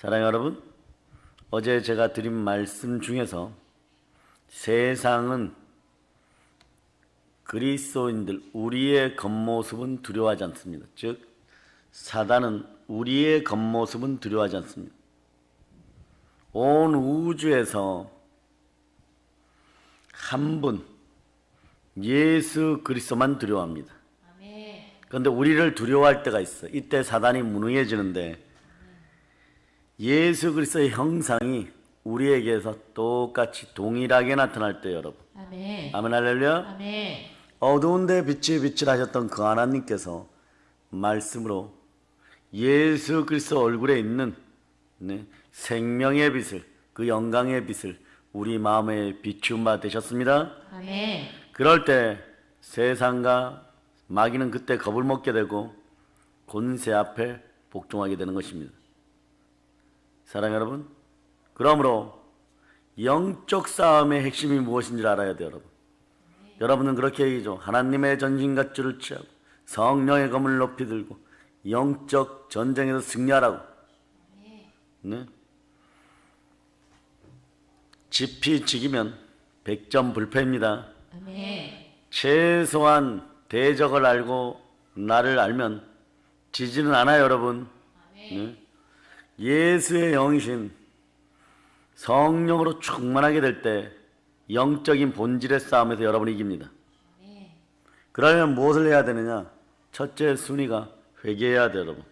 사랑하는 여러분, 어제 제가 드린 말씀 중에서 세상은 그리스도인들, 우리의 겉모습은 두려워하지 않습니다. 즉 사단은 우리의 겉모습은 두려워하지 않습니다. 온 우주에서 한 분, 예수 그리스도만 두려워합니다. 그런데 우리를 두려워할 때가 있어. 이때 사단이 무능해지는데 예수 그리스도의 형상이 우리에게서 똑같이 동일하게 나타날 때 여러분. 아멘. 아멘 할렐루야. 아멘. 어두운 데 빛이 빛을 하셨던 그 하나님께서 말씀으로 예수 그리스도 얼굴에 있는 생명의 빛을, 그 영광의 빛을 우리 마음에 비추음 바 되셨습니다. 아멘. 그럴 때 세상과 마귀는 그때 겁을 먹게 되고 권세 앞에 복종하게 되는 것입니다. 사랑하는 여러분, 그러므로 영적 싸움의 핵심이 무엇인지 알아야 돼요. 여러분. 여러분은 그렇게 얘기죠. 하나님의 전신갑주를 취하고 성령의 검을 높이 들고 영적 전쟁에서 승리하라고. 네? 지피 지기면 100점 불패입니다. 아멘. 최소한 대적을 알고 나를 알면 지지는 않아요, 여러분. 네? 예수의 영이신 성령으로 충만하게 될 때 영적인 본질의 싸움에서 여러분이 이깁니다. 그러면 무엇을 해야 되느냐? 첫째 순위가 회개해야 돼요, 여러분.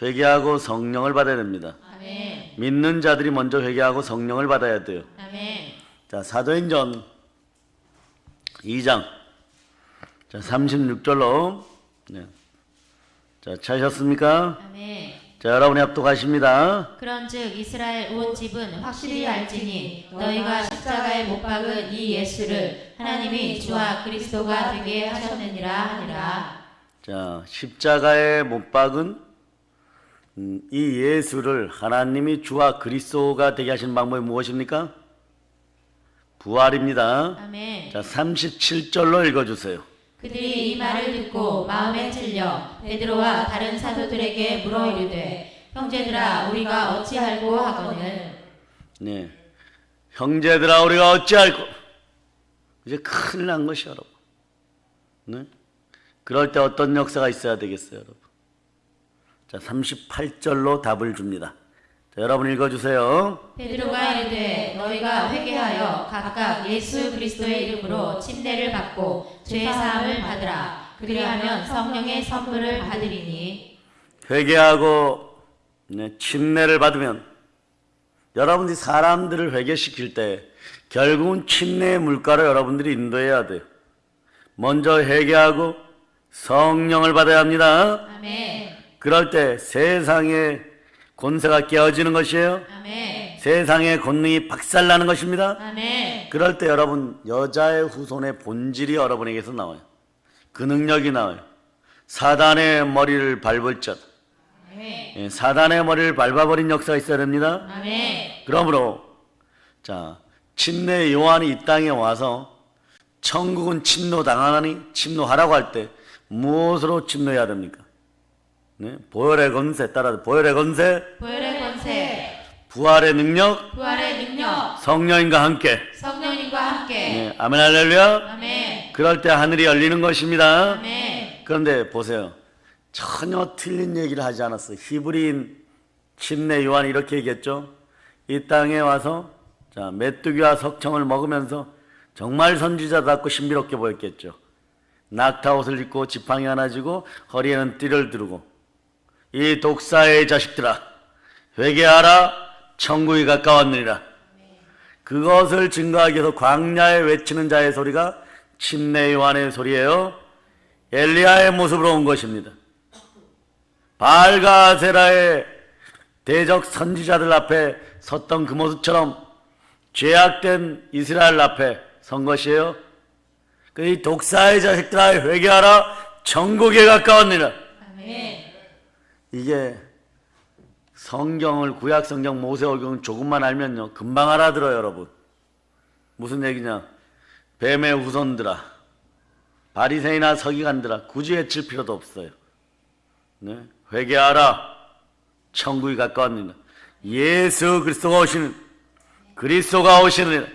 회개하고 성령을 받아야 됩니다. 아멘. 믿는 자들이 먼저 회개하고 성령을 받아야 돼요. 아멘. 자, 사도행전 2장 36절로 자, 찾으셨습니까? 아멘. 자, 여러분이 합독하십니다. 그런즉 이스라엘 온 집은 확실히 알지니 너희가 십자가에 못 박은 이 예수를 하나님이 주와 그리스도가 되게 하셨느니라 하니라. 자, 십자가에 못 박은 이 예수를 하나님이 주와 그리스도가 되게 하신 방법이 무엇입니까? 부활입니다. 아멘. 자, 37절로 읽어주세요. 그들이 이 말을 듣고 마음에 찔려 베드로와 다른 사도들에게 물어 이르되 형제들아 우리가 어찌할꼬 하거늘. 네, 형제들아 우리가 어찌할꼬. 이제 큰일 난 것이 여러분. 네? 그럴 때 어떤 역사가 있어야 되겠어요, 여러분? 자, 38절로 답을 줍니다. 자, 여러분 읽어주세요. 베드로가 이르되 너희가 회개하여 각각 예수 그리스도의 이름으로 침례를 받고 죄 사함을 받으라. 그리하면 성령의 선물을 받으리니. 회개하고 침례를 받으면 여러분들이 사람들을 회개시킬 때 결국은 침례의 물가로 여러분들이 인도해야 돼요. 먼저 회개하고 성령을 받아야 합니다. 아멘. 그럴 때 세상의 권세가 깨어지는 것이에요. 아멘. 세상의 권능이 박살나는 것입니다. 아멘. 그럴 때 여러분 여자의 후손의 본질이 여러분에게서 나와요. 그 능력이 나와요. 사단의 머리를 밟을 자, 아멘. 사단의 머리를 밟아버린 역사가 있어야 됩니다. 아멘. 그러므로 자, 침례 요한이 이 땅에 와서 천국은 침노당하나니 침노하라고 할 때 무엇으로 침노해야 됩니까? 네? 보혈의 권세 따라서 보혈의 권세, 보혈의 권세, 부활의 능력, 부활의 능력, 성령님과 함께. 성령님과 함께. 네, 아멘 할렐루야. 아멘. 그럴 때 하늘이 열리는 것입니다. 아멘. 그런데 보세요. 전혀 틀린 얘기를 하지 않았어요. 히브리인 침례 요한이 이렇게 얘기했죠. 이 땅에 와서 자, 메뚜기와 석청을 먹으면서 정말 선지자답고 신비롭게 보였겠죠. 낙타옷을 입고 지팡이 하나 쥐고 허리에는 띠를 두르고 이 독사의 자식들아 회개하라 천국이 가까웠느니라. 그것을 증거하기 위해서 광야에 외치는 자의 소리가 침례 요한의 소리예요. 엘리야의 모습으로 온 것입니다. 바알과 아세라의 대적 선지자들 앞에 섰던 그 모습처럼 죄악된 이스라엘 앞에 선 것이에요. 이 독사의 자식들아 회개하라 천국에 가까웠느니라. 아멘. 이게 성경을 구약 성경 모세오경 조금만 알면요 금방 알아들어요, 여러분. 무슨 얘기냐? 뱀의 후손들아, 바리새인이나 서기관들아, 굳이 외칠 필요도 없어요. 네? 회개하라 천국이 가까웠느니라. 예수 그리스도가 오시는 그리스도가 오시는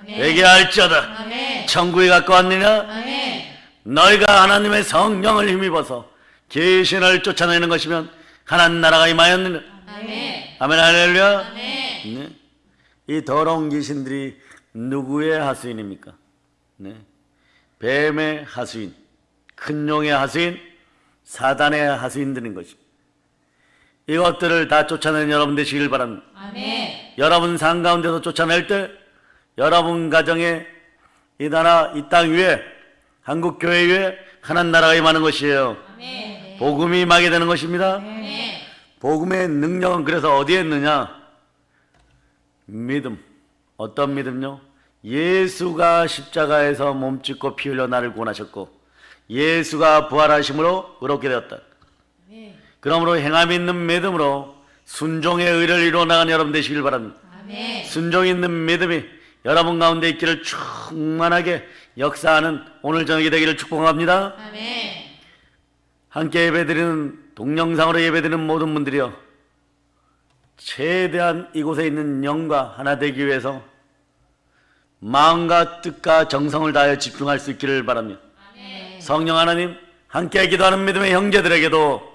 회개할지어다. 아멘. 천국에 가까웠느냐? 아멘. 너희가 하나님의 성령을 힘입어서 귀신을 쫓아내는 것이면 하나님 나라가 임하였느냐? 아멘. 아멘 할렐루야. 아멘. 네. 이 더러운 귀신들이 누구의 하수인입니까? 네. 뱀의 하수인, 큰 용의 하수인, 사단의 하수인들인 것입니다. 이것들을 다 쫓아내는 여러분 되시길 바랍니다. 아멘. 여러분 삶 가운데서 쫓아낼 때 여러분 가정에 이 나라 이 땅 위에 한국 교회 위에 하나님 나라가 임하는 것이에요. 아멘. 복음이 임하게 되는 것입니다. 아멘. 복음의 능력은 그래서 어디에 있느냐? 믿음. 어떤 믿음요? 예수가 십자가에서 몸짓고 피 흘려 나를 구원하셨고 예수가 부활하심으로 의롭게 되었다. 그러므로 행함 있는 믿음으로 순종의 의를 이루어 나가는 여러분 되시길 바랍니다. 아멘. 순종 있는 믿음이 여러분 가운데 있기를 충만하게 역사하는 오늘 저녁이 되기를 축복합니다. 아멘. 함께 예배드리는 동영상으로 예배드리는 모든 분들이요, 최대한 이곳에 있는 영과 하나 되기 위해서 마음과 뜻과 정성을 다하여 집중할 수 있기를 바랍니다. 아멘. 성령 하나님, 함께 기도하는 믿음의 형제들에게도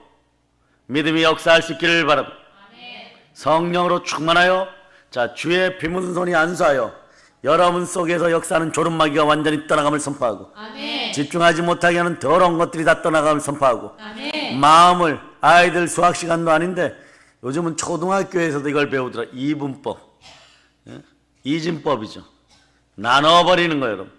믿음이 역사할 수 있기를 바랍니다. 아멘. 성령으로 충만하여 자 주의 피 묻은 손이 안수하여 여러분 속에서 역사하는 조름마귀가 완전히 떠나감을 선포하고 아멘. 집중하지 못하게 하는 더러운 것들이 다 떠나감을 선포하고 아멘. 마음을, 아이들 수학 시간도 아닌데 요즘은 초등학교에서도 이걸 배우더라. 이분법, 이진법이죠. 나눠버리는 거예요. 여러분,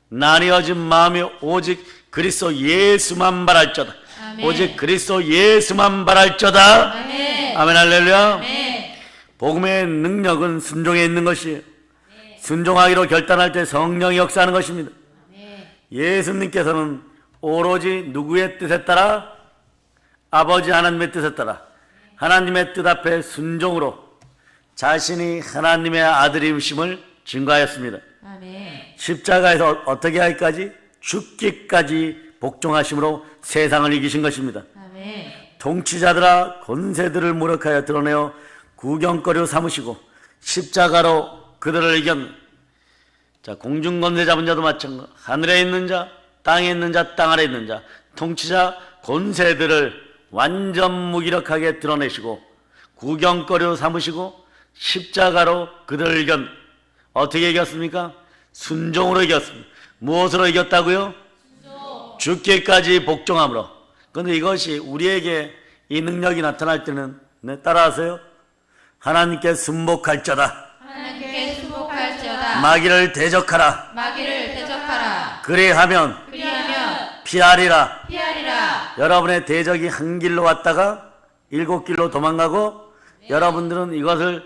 나뉘어진 마음이 오직 그리스도 예수만 바랄저다. 아멘. 오직 그리스도 예수만 바랄저다. 아멘. 아멘 할렐루야. 아멘. 복음의 능력은 순종에 있는 것이에요. 순종하기로 결단할 때 성령이 역사하는 것입니다. 아멘. 예수님께서는 오로지 누구의 뜻에 따라? 아버지 하나님의 뜻에 따라 하나님의 뜻 앞에 순종으로 자신이 하나님의 아들임심을 증거하였습니다. 아멘. 십자가에서 어떻게 하기까지? 죽기까지 복종하심으로 세상을 이기신 것입니다. 아멘. 통치자들아 권세들을 무력하여 드러내어 구경거리로 삼으시고 십자가로 그들을 이겼네. 자, 공중권세 잡은 자도 마찬가지. 하늘에 있는 자, 땅에 있는 자, 땅 아래 있는 자, 통치자 권세들을 완전 무기력하게 드러내시고 구경거리로 삼으시고 십자가로 그들을 이겼네. 어떻게 이겼습니까? 순종으로 이겼습니다. 무엇으로 이겼다고요? 죽기까지 복종함으로. 그런데 이것이 우리에게 이 능력이 나타날 때는 따라하세요. 하나님께 순복할자다. 하나님께 수복할지어다. 마귀를 대적하라. 마귀를 대적하라. 그리하면 그리하면 피하리라. 피하리라. 여러분의 대적이 한 길로 왔다가 7길로 도망가고 여러분들은 이것을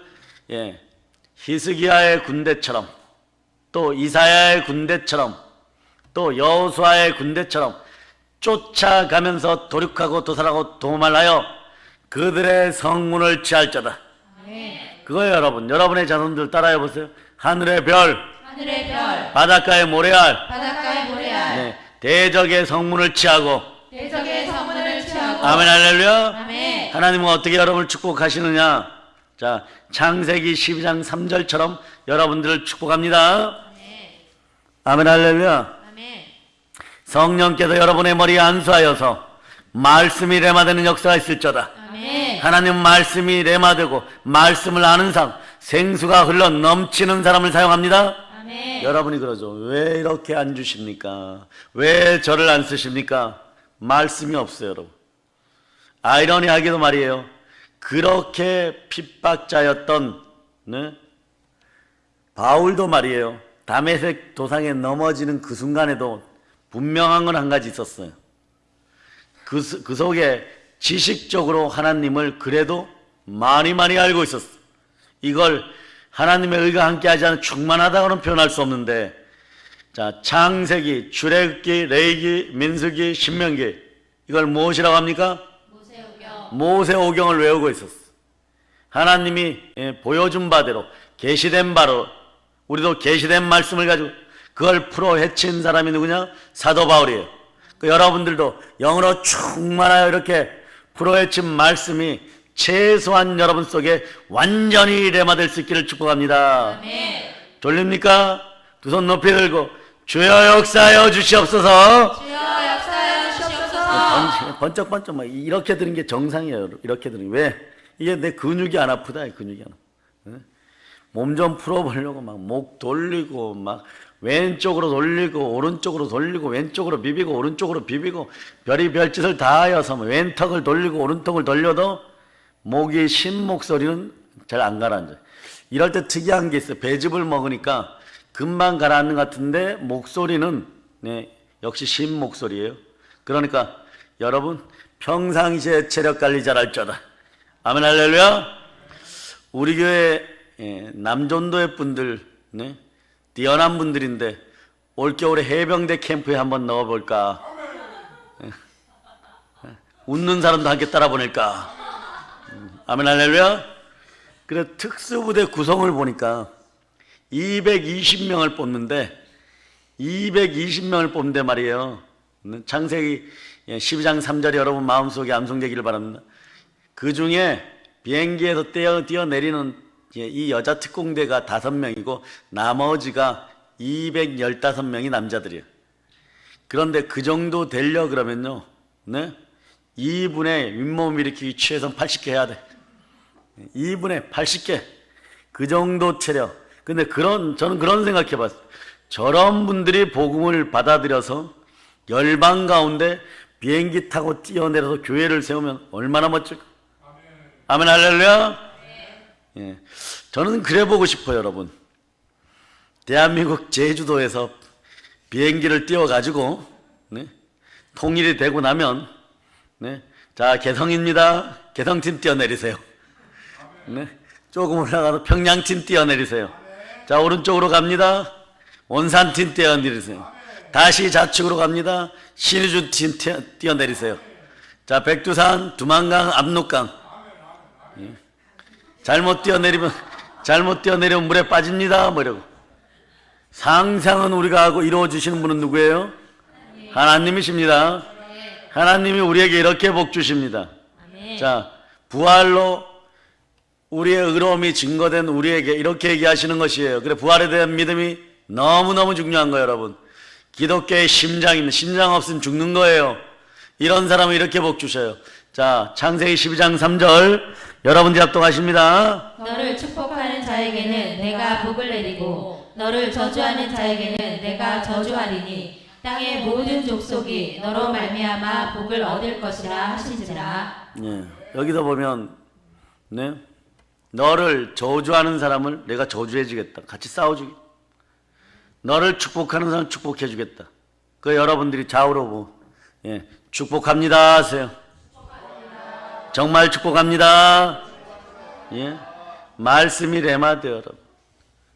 히스기야의 군대처럼 또 이사야의 군대처럼 또 여호수아의 군대처럼 쫓아가면서 도륙하고 도살하고 도말하여 그들의 성문을 취할자다. 아멘. 그거예요. 여러분의 자손들 따라해 보세요. 하늘의 별, 하늘의 별, 바닷가의 모래알, 바닷가의 모래알, 대적의 성문을 취하고. 대적의 성문을 취하고. 아멘 할렐루야. 아멘. 하나님은 어떻게 여러분을 축복하시느냐? 자, 창세기 12장 3절처럼 여러분들을 축복합니다. 아멘 할렐루야. 아멘. 성령께서 여러분의 머리에 안수하여서 말씀이 레마되는 역사가 있을저다. 아멘. 하나님 말씀이 레마되고 말씀을 아는 사람, 생수가 흘러 넘치는 사람을 사용합니다. 아멘. 여러분이 그러죠. 왜 이렇게 안 주십니까? 왜 저를 안 쓰십니까? 말씀이 없어요, 여러분. 아이러니하게도 말이에요. 그렇게 핍박자였던 바울도 말이에요. 다메섹 도상에 넘어지는 그 순간에도 분명한 건 한 가지 있었어요. 그 속에 지식적으로 하나님을 그래도 많이 알고 있었어. 이걸 하나님의 의가 함께하지 않은 충만하다고는 표현할 수 없는데, 자, 창세기, 출애굽기, 레위기, 민수기, 신명기, 이걸 무엇이라고 합니까? 모세오경. 모세오경을 외우고 있었어. 하나님이 보여준 바대로 계시된 바로 우리도 계시된 말씀을 가지고 그걸 풀어 헤친 사람이 누구냐? 사도 바울이에요. 여러분들도 영으로 충만하여 이렇게 풀어 헤친 말씀이 최소한 여러분 속에 완전히 레마될 수 있기를 축복합니다. 아멘. 돌립니까? 두 손 높이 들고 주여 역사하여 주시옵소서. 주여 역사하여 주시옵소서. 번쩍번쩍 막 이렇게 드는 게 정상이에요. 이렇게 드는 게. 왜? 이게 내 근육이 안 아프다. 근육이 안 아파. 몸 좀 풀어보려고 막 목 돌리고 막 왼쪽으로 돌리고 오른쪽으로 돌리고 왼쪽으로 비비고 오른쪽으로 비비고 별의별 짓을 다 하여서 왼턱을 돌리고 오른턱을 돌려도 목이 신 목소리는 잘 안 가라앉아요. 이럴 때 특이한 게 있어요. 배즙을 먹으니까 금방 가라앉는 것 같은데 목소리는 역시 신 목소리예요. 그러니까 여러분 평상시에 체력 관리 잘할 줄알아. 아멘 할렐루야. 우리 교회 남존도의 분들 뛰어난 분들인데 올겨울에 해병대 캠프에 한번 넣어볼까. 웃는 사람도 함께 따라 보낼까. 아멘 할렐루야. 그래 특수부대 구성을 보니까 220명을 뽑는데 220명을 뽑는데 말이에요. 창세기 12장 3절이 여러분 마음속에 암송되기를 바랍니다. 그 중에 비행기에서 뛰어내리는 이 여자 특공대가 5명이고 나머지가 215명이 남자들이에요. 그런데 그 정도 되려 그러면요, 2분의 윗몸 일으키기 최소 80개 해야 돼. 2분의 80개. 그 정도 체력. 근데 저는 그런 생각해 봤어요. 저런 분들이 복음을 받아들여서 열방 가운데 비행기 타고 뛰어내려서 교회를 세우면 얼마나 멋질까? 아멘 할렐루야. 예. 저는 그래 보고 싶어요, 여러분. 대한민국 제주도에서 비행기를 띄워가지고 통일이 되고 나면 자 개성입니다. 개성팀 뛰어내리세요. 조금 올라가서 평양팀 뛰어내리세요. 자 오른쪽으로 갑니다. 원산팀 뛰어내리세요. 다시 좌측으로 갑니다. 신의주팀 뛰어내리세요. 자 백두산, 두만강, 압록강. 잘못 뛰어내리면 물에 빠집니다. 뭐 이러고. 상상은 우리가 하고 이루어주시는 분은 누구예요? 하나님이십니다. 하나님이 우리에게 이렇게 복 주십니다. 자 부활로 우리의 의로움이 증거된 우리에게 이렇게 얘기하시는 것이에요. 그래 부활에 대한 믿음이 너무너무 중요한 거예요, 여러분. 기독교의 심장입니다. 심장 없으면 죽는 거예요. 이런 사람은 이렇게 복 주셔요. 자 창세기 12장 3절 여러분들 합동하십니다. 너를 축복하는 자에게는 내가 복을 내리고 너를 저주하는 자에게는 내가 저주하리니 땅의 모든 족속이 너로 말미암아 복을 얻을 것이라 하신지라. 여기서 보면 너를 저주하는 사람을 내가 저주해 주겠다. 같이 싸워주겠다. 너를 축복하는 사람 축복해 주겠다. 그 여러분들이 좌우로 보고 축복합니다 하세요. 정말 축복합니다. 말씀이 레마돼요, 여러분.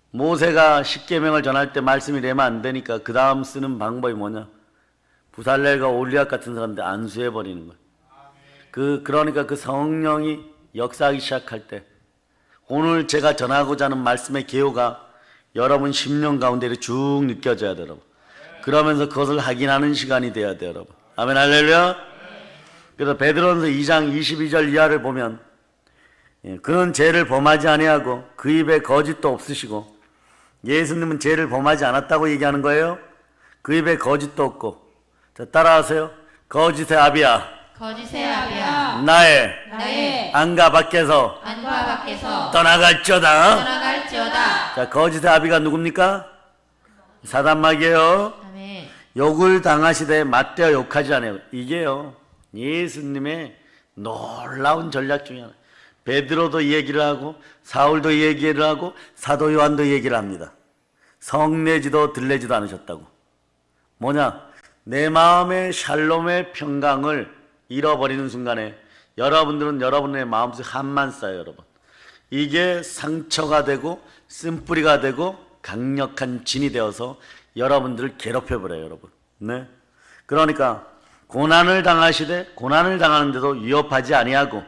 모세가 십계명을 전할 때 말씀이 레마 안 되니까 그 다음 쓰는 방법이 뭐냐? 부살렐과 올리앗 같은 사람들 안수해 버리는 거예요. 그러니까 그 성령이 역사하기 시작할 때 오늘 제가 전하고자 하는 말씀의 개요가 여러분 심령 가운데 쭉 느껴져야 돼요, 여러분. 그러면서 그것을 확인하는 시간이 돼야 돼요, 여러분. 아멘 할렐루야. 그래서 베드로전서 2장 22절 이하를 보면 그는 죄를 범하지 아니하고 그 입에 거짓도 없으시고 예수님은 죄를 범하지 않았다고 얘기하는 거예요. 그 입에 거짓도 없고. 자, 따라하세요. 거짓의 아비야. 거짓의 아비야. 나의 안과 밖에서 떠나갈지어다. 자, 거짓의 아비가 누굽니까? 사단마귀예요. 아멘. 욕을 당하시되 맞대어 욕하지 않아요. 이게요, 예수님의 놀라운 전략 중에 하나. 베드로도 이 얘기를 하고 사울도 이 얘기를 하고 사도 요한도 이 얘기를 합니다. 성내지도 들내지도 않으셨다고. 뭐냐? 내 마음의 샬롬의 평강을 잃어버리는 순간에 여러분들은 여러분의 마음속에 한만 쌓여요, 여러분. 이게 상처가 되고 쓴뿌리가 되고 강력한 진이 되어서 여러분들을 괴롭혀버려요, 여러분. 그러니까 고난을 당하시되 고난을 당하는데도 위협하지 아니하고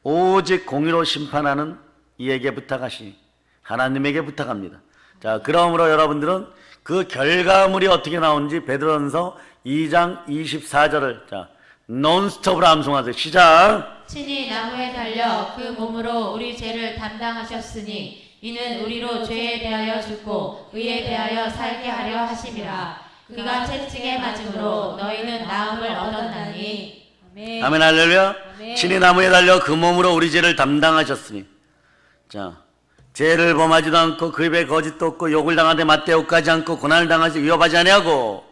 오직 공의로 심판하는 이에게 부탁하시니 하나님에게 부탁합니다. 자, 그러므로 여러분들은 그 결과물이 어떻게 나오는지 베드로전서 2장 24절을 자 논스톱으로 암송하세요. 시작. 친히 나무에 달려 그 몸으로 우리 죄를 담당하셨으니 이는 우리로 죄에 대하여 죽고 의에 대하여 살게 하려 하심이라. 그가 채찍에 맞음으로 너희는 나음을 얻었나니. 아멘. 아멘 할렐루야. 아멘. 친히 나무에 달려 그 몸으로 우리 죄를 담당하셨으니. 자, 죄를 범하지도 않고 그 입에 거짓도 없고 욕을 당하되 맞대욕하지 않고 고난을 당하지 위협하지 아니하고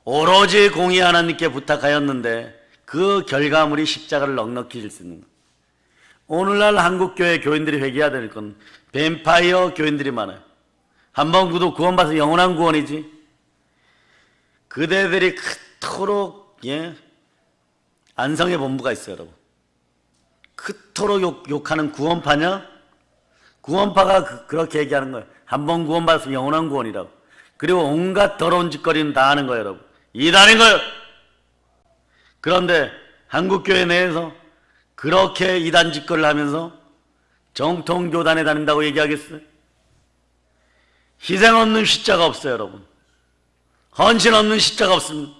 오로지 공의 하나님께 부탁하였는데 그 결과물이 십자가를 넉넉히 질 수 있는 것. 오늘날 한국교회 교인들이 회개해야 될 건 뱀파이어 교인들이 많아요. 한번 구원받아서 영원한 구원이지. 그대들이 그토록 안성의 본부가 있어요, 여러분. 그토록 욕하는 구원파냐? 구원파가 그렇게 얘기하는 거예요. 한번 구원받아서 영원한 구원이라고. 그리고 온갖 더러운 짓거리는 다 하는 거예요, 여러분. 이단인 거예요. 그런데 한국교회 내에서 그렇게 이단 짓거리를 하면서 정통교단에 다닌다고 얘기하겠어요? 희생 없는 십자가 없어요, 여러분. 헌신 없는 십자가 없습니다.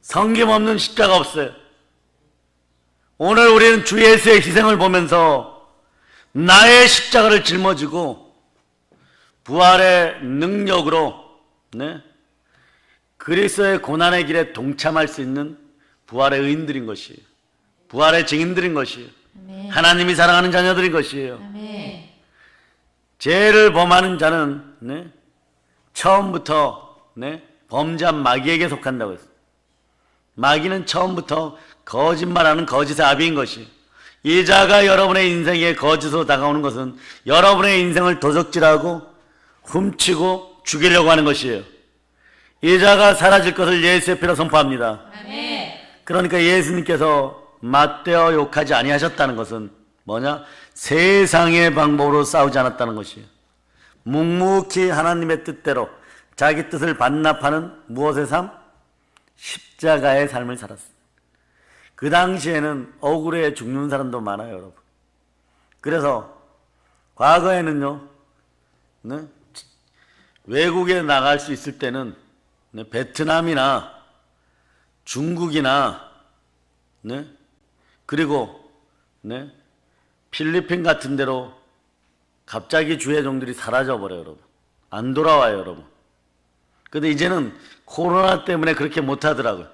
섬김 없는 십자가 없어요. 오늘 우리는 주 예수의 희생을 보면서 나의 십자가를 짊어지고 부활의 능력으로 그리스도의 고난의 길에 동참할 수 있는 부활의 의인들인 것이에요. 부활의 증인들인 것이에요. 아멘. 하나님이 사랑하는 자녀들인 것이에요. 아멘. 죄를 범하는 자는 처음부터 범죄한 마귀에게 속한다고 했어요. 마귀는 처음부터 거짓말하는 거짓의 아비인 것이에요. 이 자가 여러분의 인생에 거짓으로 다가오는 것은 여러분의 인생을 도적질하고 훔치고 죽이려고 하는 것이에요. 이 자가 사라질 것을 예수의 피로 선포합니다. 아멘. 그러니까 예수님께서 맞대어 욕하지 아니하셨다는 것은 뭐냐? 세상의 방법으로 싸우지 않았다는 것이에요. 묵묵히 하나님의 뜻대로 자기 뜻을 반납하는 무엇의 삶? 십자가의 삶을 살았어요. 그 당시에는 억울해 죽는 사람도 많아요, 여러분. 그래서 과거에는요, 외국에 나갈 수 있을 때는 베트남이나 중국이나 그리고 필리핀 같은 데로 갑자기 주회종들이 사라져버려요, 여러분. 안 돌아와요, 여러분. 근데 이제는 코로나 때문에 그렇게 못하더라고요.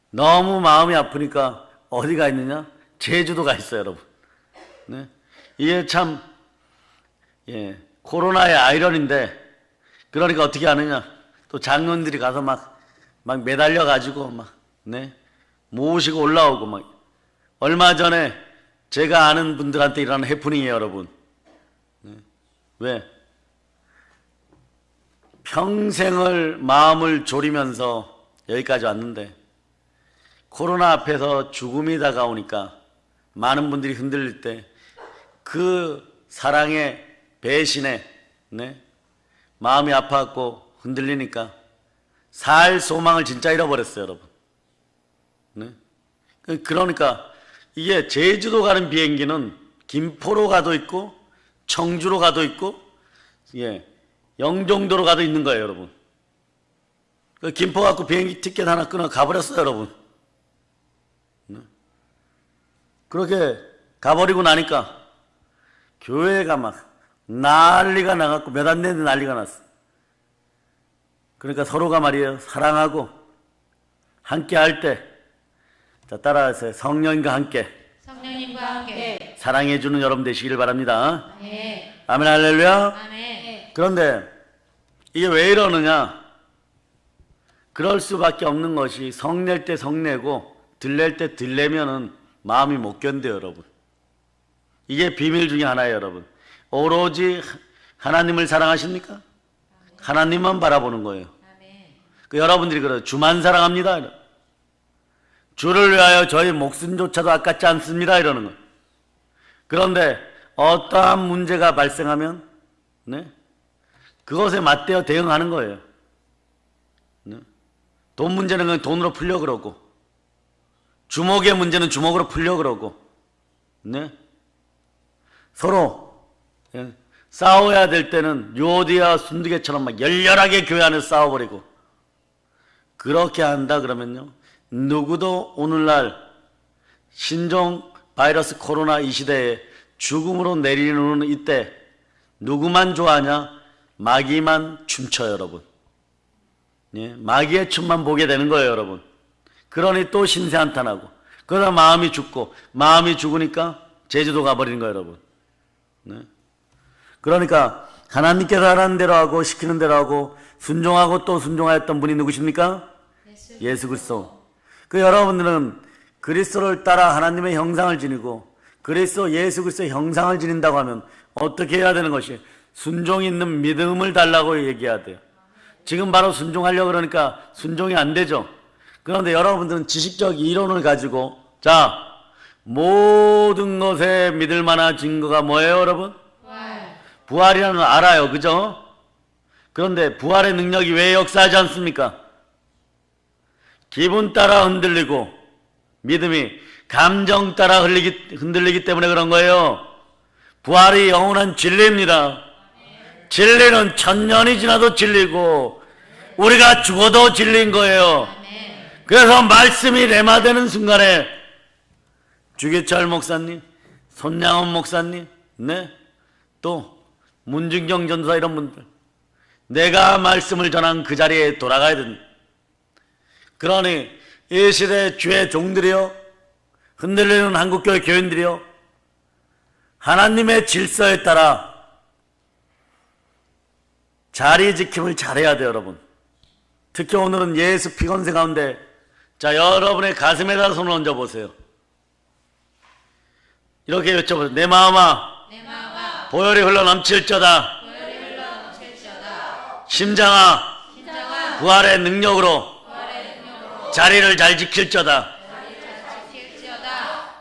너무 마음이 아프니까 어디가 있느냐? 제주도 가 있어요, 여러분. 이게 참 코로나의 아이러니인데, 그러니까 어떻게 하느냐? 또 장로님들이 가서 막 매달려 가지고 모시고 올라오고 얼마 전에 제가 아는 분들한테 일어나는 해프닝이에요, 여러분. 왜? 평생을 마음을 졸이면서 여기까지 왔는데 코로나 앞에서 죽음이 다가오니까 많은 분들이 흔들릴 때 그 사랑의 배신에 마음이 아파갖고 흔들리니까 살 소망을 진짜 잃어버렸어요, 여러분. 그러니까 이게 제주도 가는 비행기는 김포로 가도 있고 청주로 가도 있고 영종도로 가도 있는 거예요, 여러분. 김포 갖고 비행기 티켓 하나 끊어 가버렸어요, 여러분. 그렇게 가버리고 나니까 교회가 막 난리가 나갖고 몇 안 되는데 난리가 났어. 그러니까 서로가 말이에요, 사랑하고 함께 할 때, 자, 따라하세요. 성령님과 함께 성령님과 함께 사랑해주는 여러분 되시기를 바랍니다. 아멘. 아멘 할렐루야. 아멘. 그런데 이게 왜 이러느냐? 그럴 수밖에 없는 것이 성낼 때 성내고 들낼 때 들내면은 마음이 못 견뎌요, 여러분. 이게 비밀 중에 하나예요, 여러분. 오로지 하나님을 사랑하십니까? 하나님만 바라보는 거예요. 여러분들이 그래요. 주만 사랑합니다. 주를 위하여 저희 목숨조차도 아깝지 않습니다. 이러는 거예요. 그런데 어떠한 문제가 발생하면 그것에 맞대어 대응하는 거예요. 돈 문제는 그냥 돈으로 풀려 그러고, 주먹의 문제는 주먹으로 풀려 그러고, 서로 싸워야 될 때는 요디아 순두개처럼 막 열렬하게 교회 안에서 싸워버리고, 그렇게 한다 그러면요, 누구도 오늘날 신종 바이러스 코로나 이 시대에 죽음으로 내리는 이때 누구만 좋아하냐? 마귀만 춤춰요, 여러분. 예, 마귀의 춤만 보게 되는 거예요, 여러분. 그러니 또 신세 한탄하고, 그러다 마음이 죽고, 마음이 죽으니까 제주도 가버리는 거예요, 여러분. 네. 그러니까 하나님께서 하라는 대로 하고 시키는 대로 하고 순종하고 또 순종하였던 분이 누구십니까? 예수 그리스도. 그 여러분들은 그리스도를 따라 하나님의 형상을 지니고 그리스도 예수 그리스도의 형상을 지닌다고 하면 어떻게 해야 되는 것이? 순종이 있는 믿음을 달라고 얘기해야 돼요. 지금 바로 순종하려고 그러니까 순종이 안 되죠. 그런데 여러분들은 지식적 이론을 가지고 자, 모든 것에 믿을 만한 증거가 뭐예요, 여러분? 부활이라는 걸 알아요, 그죠? 그런데 부활의 능력이 왜 역사하지 않습니까? 기분 따라 흔들리고 믿음이 감정 따라 흔들리기 때문에 그런 거예요. 부활이 영원한 진리입니다. 진리는 천년이 지나도 진리고 우리가 죽어도 진리인 거예요. 그래서 말씀이 레마되는 순간에 주기철 목사님, 손양원 목사님, 네, 또 문중경 전사 이런 분들, 내가 말씀을 전한 그 자리에 돌아가야 된다. 그러니 이 시대 주의 종들이요, 흔들리는 한국교회 교인들이요, 하나님의 질서에 따라 자리 지킴을 잘해야 돼요, 여러분. 특히 오늘은 예수 피건세 가운데, 자, 여러분의 가슴에다 손을 얹어보세요. 이렇게 여쭤보세요. 내 마음아, 보혈이 흘러 넘칠저다. 심장아, 부활의 능력으로 자리를 잘 지킬저다.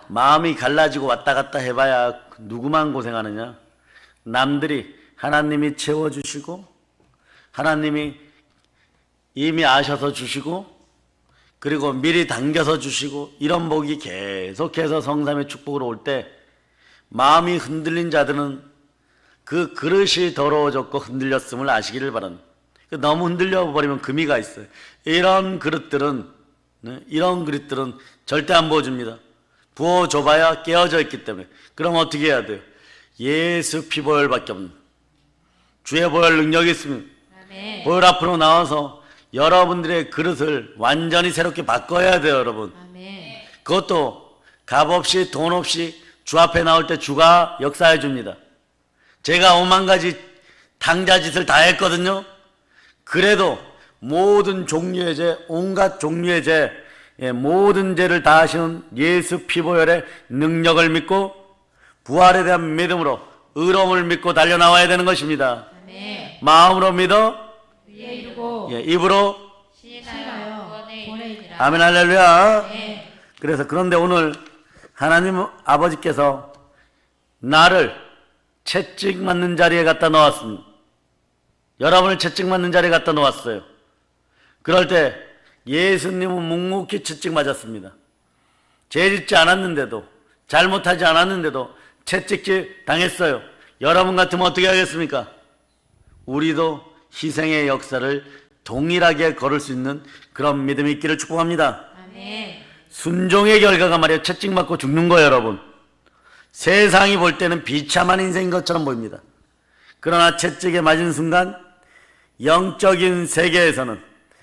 마음이 갈라지고 왔다 갔다 해봐야 누구만 고생하느냐? 남들이 하나님이 채워주시고 하나님이 이미 아셔서 주시고 그리고 미리 당겨서 주시고 이런 복이 계속해서 성삼의 축복으로 올 때 마음이 흔들린 자들은 그 그릇이 더러워졌고 흔들렸음을 아시기를 바랍니다. 너무 흔들려 버리면 금이가 있어요. 이런 그릇들은 절대 안 부어줍니다. 부어줘봐야 깨어져 있기 때문에. 그럼 어떻게 해야 돼요? 예수 피보혈밖에 없는 주의 보혈 능력이 있으면 보혈 앞으로 나와서 여러분들의 그릇을 완전히 새롭게 바꿔야 돼요, 여러분. 그것도 값 없이 돈 없이 주 앞에 나올 때 주가 역사해 줍니다. 제가 5만 가지 당자짓을 다 했거든요. 그래도 모든 종류의 죄, 온갖 종류의 죄, 모든 죄를 다 하시는 예수 피보혈의 능력을 믿고 부활에 대한 믿음으로 의로움을 믿고 달려나와야 되는 것입니다. 마음으로 믿어 입으로 아멘 할렐루야. 그래서 그런데 오늘 하나님 아버지께서 나를 채찍 맞는 자리에 갖다 놓았습니다. 여러분을 채찍 맞는 자리에 갖다 놓았어요. 그럴 때 예수님은 묵묵히 채찍 맞았습니다. 죄 짓지 않았는데도, 잘못하지 않았는데도 채찍질 당했어요. 여러분 같으면 어떻게 하겠습니까? 우리도 희생의 역사를 동일하게 걸을 수 있는 그런 믿음이 있기를 축복합니다. 아멘. 순종의 결과가 말이에요. 채찍 맞고 죽는 거예요, 여러분. 세상이 볼 때는 비참한 인생인 것처럼 보입니다. 그러나 채찍에 맞은 순간 영적인 세계에서는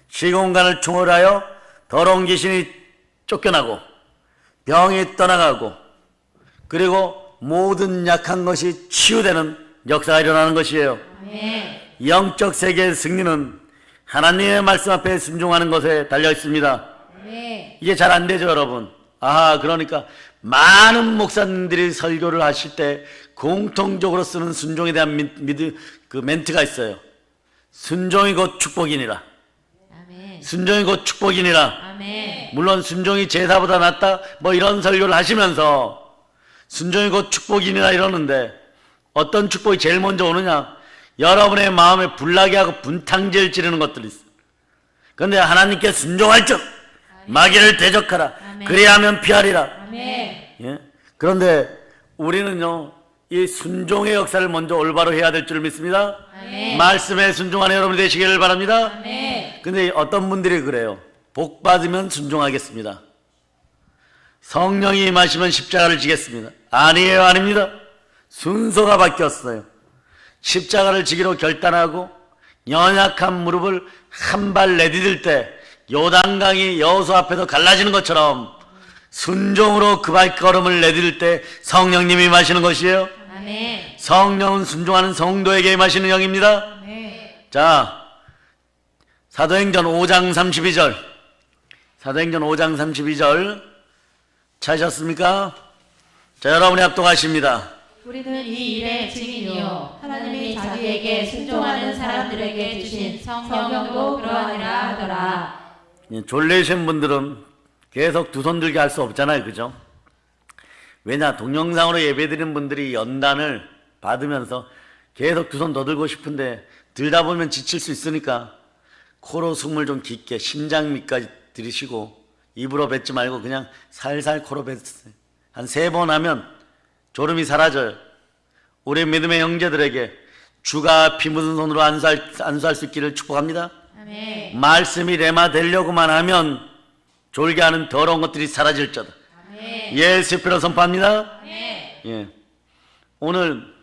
시공간을 초월하여 더러운 귀신이 쫓겨나고 병이 떠나가고 그리고 모든 약한 것이 치유되는 역사가 일어나는 것이에요. 영적 세계의 승리는 하나님의 말씀 앞에 순종하는 것에 달려 있습니다. 이게 잘 안 되죠, 여러분. 그러니까 많은 목사님들이 설교를 하실 때 공통적으로 쓰는 순종에 대한 그 멘트가 있어요. 순종이 곧 축복이니라. 순종이 곧 축복이니라. 물론 순종이 제사보다 낫다 뭐 이런 설교를 하시면서 순종이 곧 축복이니라 이러는데 어떤 축복이 제일 먼저 오느냐? 여러분의 마음에 불나게 하고 분탕질 찌르는 것들이 있어요. 그런데 하나님께 순종할 적 마귀를 대적하라. 그리하면 피하리라. 예? 그런데 우리는요, 이 순종의 역사를 먼저 올바로 해야 될 줄 믿습니다. 말씀에 순종하는 여러분이 되시기를 바랍니다. 근데 어떤 분들이 그래요. 복 받으면 순종하겠습니다. 성령이 임하시면 십자가를 지겠습니다. 아니에요, 아닙니다. 순서가 바뀌었어요. 십자가를 지기로 결단하고 연약한 무릎을 한 발 내디딜 때 요단강이 여호수아 앞에서 갈라지는 것처럼 순종으로 그 발걸음을 내디딜 때 성령님이 임하시는 것이에요. 아멘. 성령은 순종하는 성도에게 임하시는 영입니다. 네. 자, 사도행전 5장 32절. 사도행전 5장 32절 찾으셨습니까? 자, 여러분이 합독하십니다. 우리는 이 일의 증인이요 하나님이 자기에게 순종하는 사람들에게 주신 성령도 그러하니라 하더라. 졸리신 분들은 계속 두 손 들게 할 수 없잖아요, 그죠? 왜냐, 동영상으로 예배드리는 분들이 연단을 받으면서 계속 두 손 더 들고 싶은데 들다 보면 지칠 수 있으니까 코로 숨을 좀 깊게 심장 밑까지 들이쉬고 입으로 뱉지 말고 그냥 살살 코로 뱉으세요. 한 3번 하면 졸음이 사라져요. 우리 믿음의 형제들에게 주가 피 묻은 손으로 안수할 수 있기를 축복합니다. 아멘. 말씀이 레마 되려고만 하면 졸게 하는 더러운 것들이 사라질 자다. 아멘. 예수의 피로 선포합니다. 아멘. 예. 오늘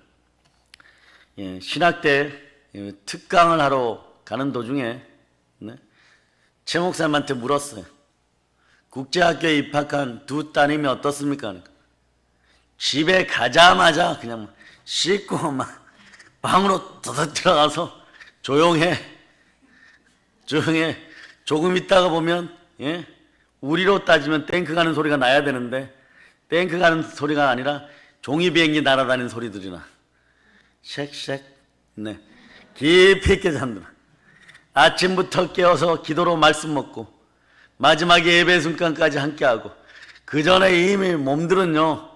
신학대 특강을 하러 가는 도중에 최 목사님한테 물었어요. 국제학교에 입학한 두 따님이 어떻습니까? 집에 가자마자 그냥 씻고 막 방으로 더덕 들어가서 조용해. 조금 있다가 보면 우리로 따지면 탱크 가는 소리가 나야 되는데 탱크 가는 소리가 아니라 종이 비행기 날아다니는 소리들이 나. 쉑쉑. 깊이 있게 잠들어. 아침부터 깨어서 기도로 말씀 먹고 마지막에 예배 순간까지 함께하고 그 전에 이미 몸들은요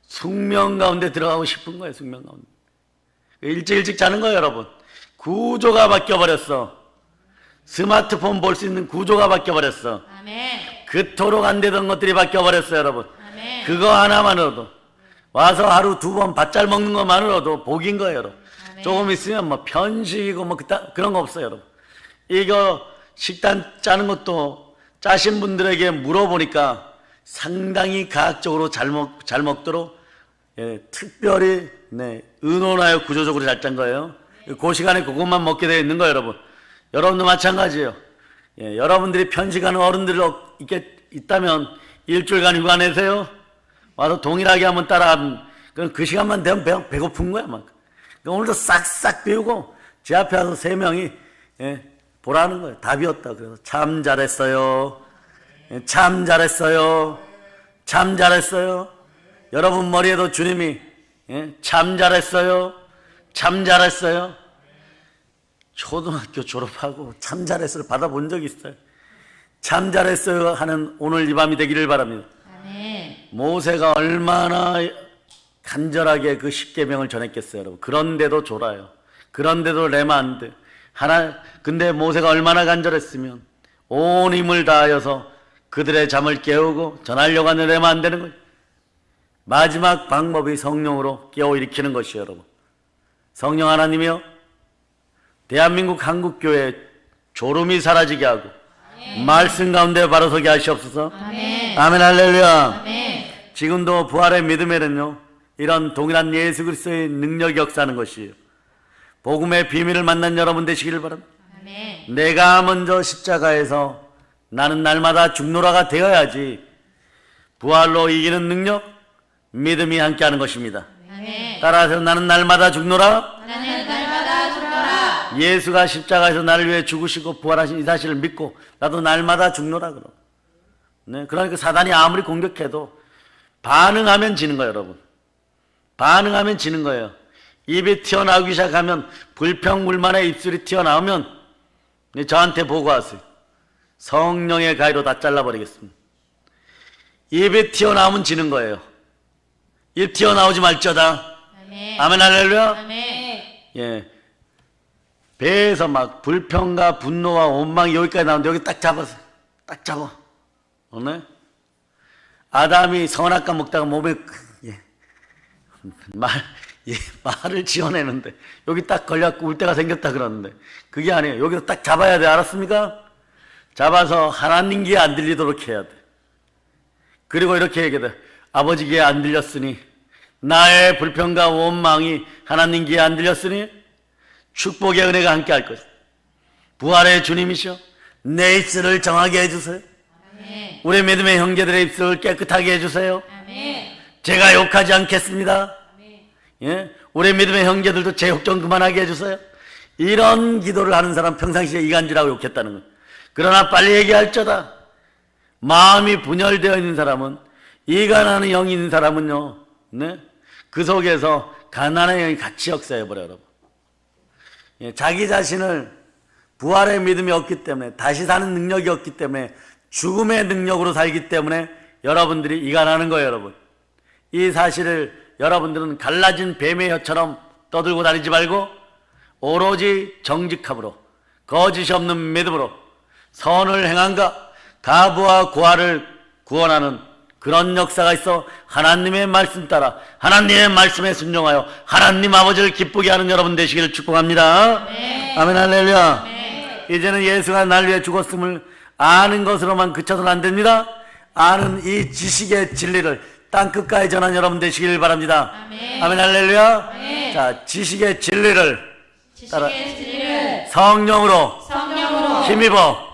숙명 가운데 들어가고 싶은 거예요. 숙명 가운데 일찍 자는 거예요. 여러분, 구조가 바뀌어버렸어. 스마트폰 볼 수 있는 구조가 바뀌어버렸어. 아멘. 그토록 안 되던 것들이 바뀌어버렸어요. 여러분, 아멘. 그거 하나만으로도 와서 하루 2번 밥 잘 먹는 것만으로도 복인 거예요. 여러분. 아멘. 조금 있으면 뭐 편식이고 뭐 그런 거 없어요. 여러분, 이거 식단 짜는 것도 짜신 분들에게 물어보니까 상당히 과학적으로 잘 먹도록 특별히 의논하여 구조적으로 잘 짠 거예요. 그 시간에 그것만 먹게 되어 있는 거예요. 여러분, 여러분도 마찬가지예요. 여러분들이 편식하는 어른들이 있다면 일주일간 휴가 내세요. 와서 동일하게 한번 따라하면 그 시간만 되면 배고픈 거야 막. 오늘도 싹싹 비우고 제 앞에 와서 3명이 보라는 거예요. 다 비웠다. 그래서 참 잘했어요. 참 잘했어요. 참 잘했어요. 여러분 머리에도 주님이 참 잘했어요. 참 잘했어요. 초등학교 졸업하고 참 잘했어요 받아본 적이 있어요. 참 잘했어요 하는 오늘 이 밤이 되기를 바랍니다. 아멘. 모세가 얼마나 간절하게 그 십계명을 전했겠어요. 여러분, 그런데도 졸아요. 그런데도 레마 안 돼. 근데 모세가 얼마나 간절했으면 온 힘을 다하여서 그들의 잠을 깨우고 전하려고 하는 레마 안 되는 거예요. 마지막 방법이 성령으로 깨워 일으키는 것이에요. 여러분, 성령 하나님이요 대한민국 한국교회 졸음이 사라지게 하고 말씀 가운데 바로 서게 하시옵소서. 아멘. 아멘. 할렐루야. 아멘. 지금도 부활의 믿음에는요 이런 동일한 예수 그리스도의 능력이 역사하는 것이에요. 복음의 비밀을 만난 여러분 되시기를 바랍니다. 아멘. 내가 먼저 십자가에서 나는 날마다 죽노라가 되어야지 부활로 이기는 능력, 믿음이 함께하는 것입니다. 아멘. 따라서 나는 날마다 죽노라. 나는 날마다 죽노라. 예수가 십자가에서 나를 위해 죽으시고 부활하신 이 사실을 믿고 나도 날마다 죽노라 그럼. 그러니까 사단이 아무리 공격해도 반응하면 지는 거예요. 여러분, 반응하면 지는 거예요. 입이 튀어나오기 시작하면 불평불만의 입술이 튀어나오면 저한테 보고하세요. 성령의 가위로 다 잘라버리겠습니다. 입이 튀어나오면 지는 거예요. 입 튀어나오지 말자다. 아멘. 아멘. 할렐루야. 아멘. 예, 배에서 막 불평과 분노와 원망이 여기까지 나오는데 여기 딱 잡아서 딱 잡아. 아담이 선악과 먹다가 몸에 말을 지어내는데 여기 딱 걸려갖고 울 때가 생겼다 그러는데 그게 아니에요. 여기서 딱 잡아야 돼. 알았습니까? 잡아서 하나님 귀에 안 들리도록 해야 돼. 그리고 이렇게 얘기해. 아버지 귀에 안 들렸으니, 나의 불평과 원망이 하나님 귀에 안 들렸으니 축복의 은혜가 함께 할 것이다. 부활의 주님이시여, 내 입술을 정하게 해주세요. 아멘. 우리 믿음의 형제들의 입술을 깨끗하게 해주세요. 아멘. 제가 욕하지 않겠습니다. 아멘. 예? 우리 믿음의 형제들도 제 욕 좀 그만하게 해주세요. 이런 기도를 하는 사람 평상시에 이간질하고 욕했다는 거예요. 그러나 빨리 얘기할저다. 마음이 분열되어 있는 사람은, 이간하는 영이 있는 사람은요, 네? 그 속에서 가난의 영이 같이 역사해버려요, 여러분. 예, 자기 자신을 부활의 믿음이 없기 때문에, 다시 사는 능력이 없기 때문에, 죽음의 능력으로 살기 때문에 여러분들이 이간하는 거예요, 여러분. 이 사실을 여러분들은 갈라진 뱀의 혀처럼 떠들고 다니지 말고 오로지 정직함으로, 거짓이 없는 믿음으로 선을 행한가 가부와 고아를 구원하는 그런 역사가 있어 하나님의 말씀 따라 하나님의 말씀에 순종하여 하나님 아버지를 기쁘게 하는 여러분 되시기를 축복합니다. 네. 아멘 할렐루야. 네. 이제는 예수가 날 위해 죽었음을 아는 것으로만 그쳐서는 안 됩니다. 아는 이 지식의 진리를 땅끝까지 전한 여러분 되시길 바랍니다. 아멘. 아멘 할렐루야. 아멘. 자, 지식의 진리를 지식의 진리를 성령으로 힘입어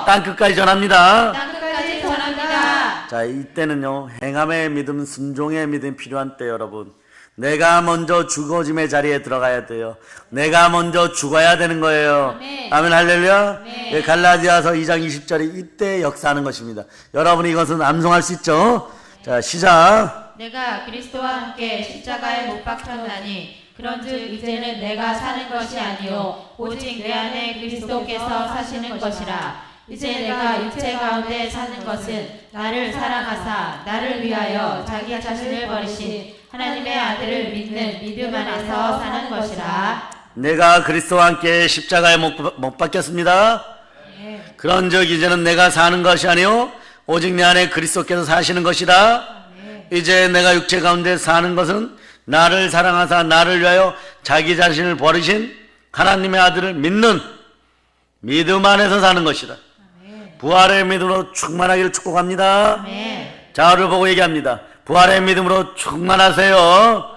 땅끝까지 전합니다. 땅끝까지 전합니다. 자, 이때는요, 행함의 믿음, 순종의 믿음이 필요한 때, 여러분. 내가 먼저 죽어짐의 자리에 들어가야 돼요. 내가 먼저 죽어야 되는 거예요. 아멘. 아멘 할렐루야. 네. 예, 갈라디아서 2장 20절이 이때 역사하는 것입니다. 여러분이 이것은 암송할 수 있죠? 자, 시작. 내가 그리스도와 함께 십자가에 못 박혔나니 그런즉 이제는 내가 사는 것이 아니요 오직 내 안에 그리스도께서 사시는 것이라. 이제 내가 육체 가운데 사는 것은 나를 사랑하사 나를 위하여 자기 자신을 버리신 하나님의 아들을 믿는 믿음 안에서 사는 것이라. 내가 그리스도와 함께 십자가에 못 박혔습니다. 네. 그런즉 이제는 내가 사는 것이 아니요 오직 내 안에 그리스도께서 사시는 것이다. 네. 이제 내가 육체 가운데 사는 것은 나를 사랑하사 나를 위하여 자기 자신을 버리신 하나님의 아들을 믿는 믿음 안에서 사는 것이다. 아멘. 부활의 믿음으로 충만하기를 축복합니다. 아멘. 자를 보고 얘기합니다. 부활의 믿음으로 충만하세요.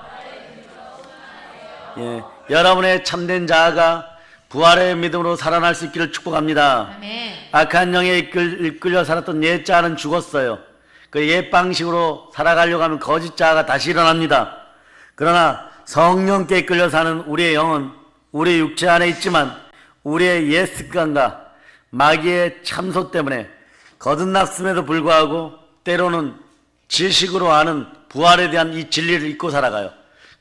예, 여러분의 참된 자아가 부활의 믿음으로 살아날 수 있기를 축복합니다. 아멘. 악한 영에 이끌려 살았던 옛 자아는 죽었어요. 그 옛 방식으로 살아가려고 하면 거짓 자아가 다시 일어납니다. 그러나 성령께 이끌려 사는 우리의 영은 우리 육체 안에 있지만 우리의 옛 습관과 마귀의 참소 때문에 거듭났음에도 불구하고 때로는 지식으로 아는 부활에 대한 이 진리를 잊고 살아가요.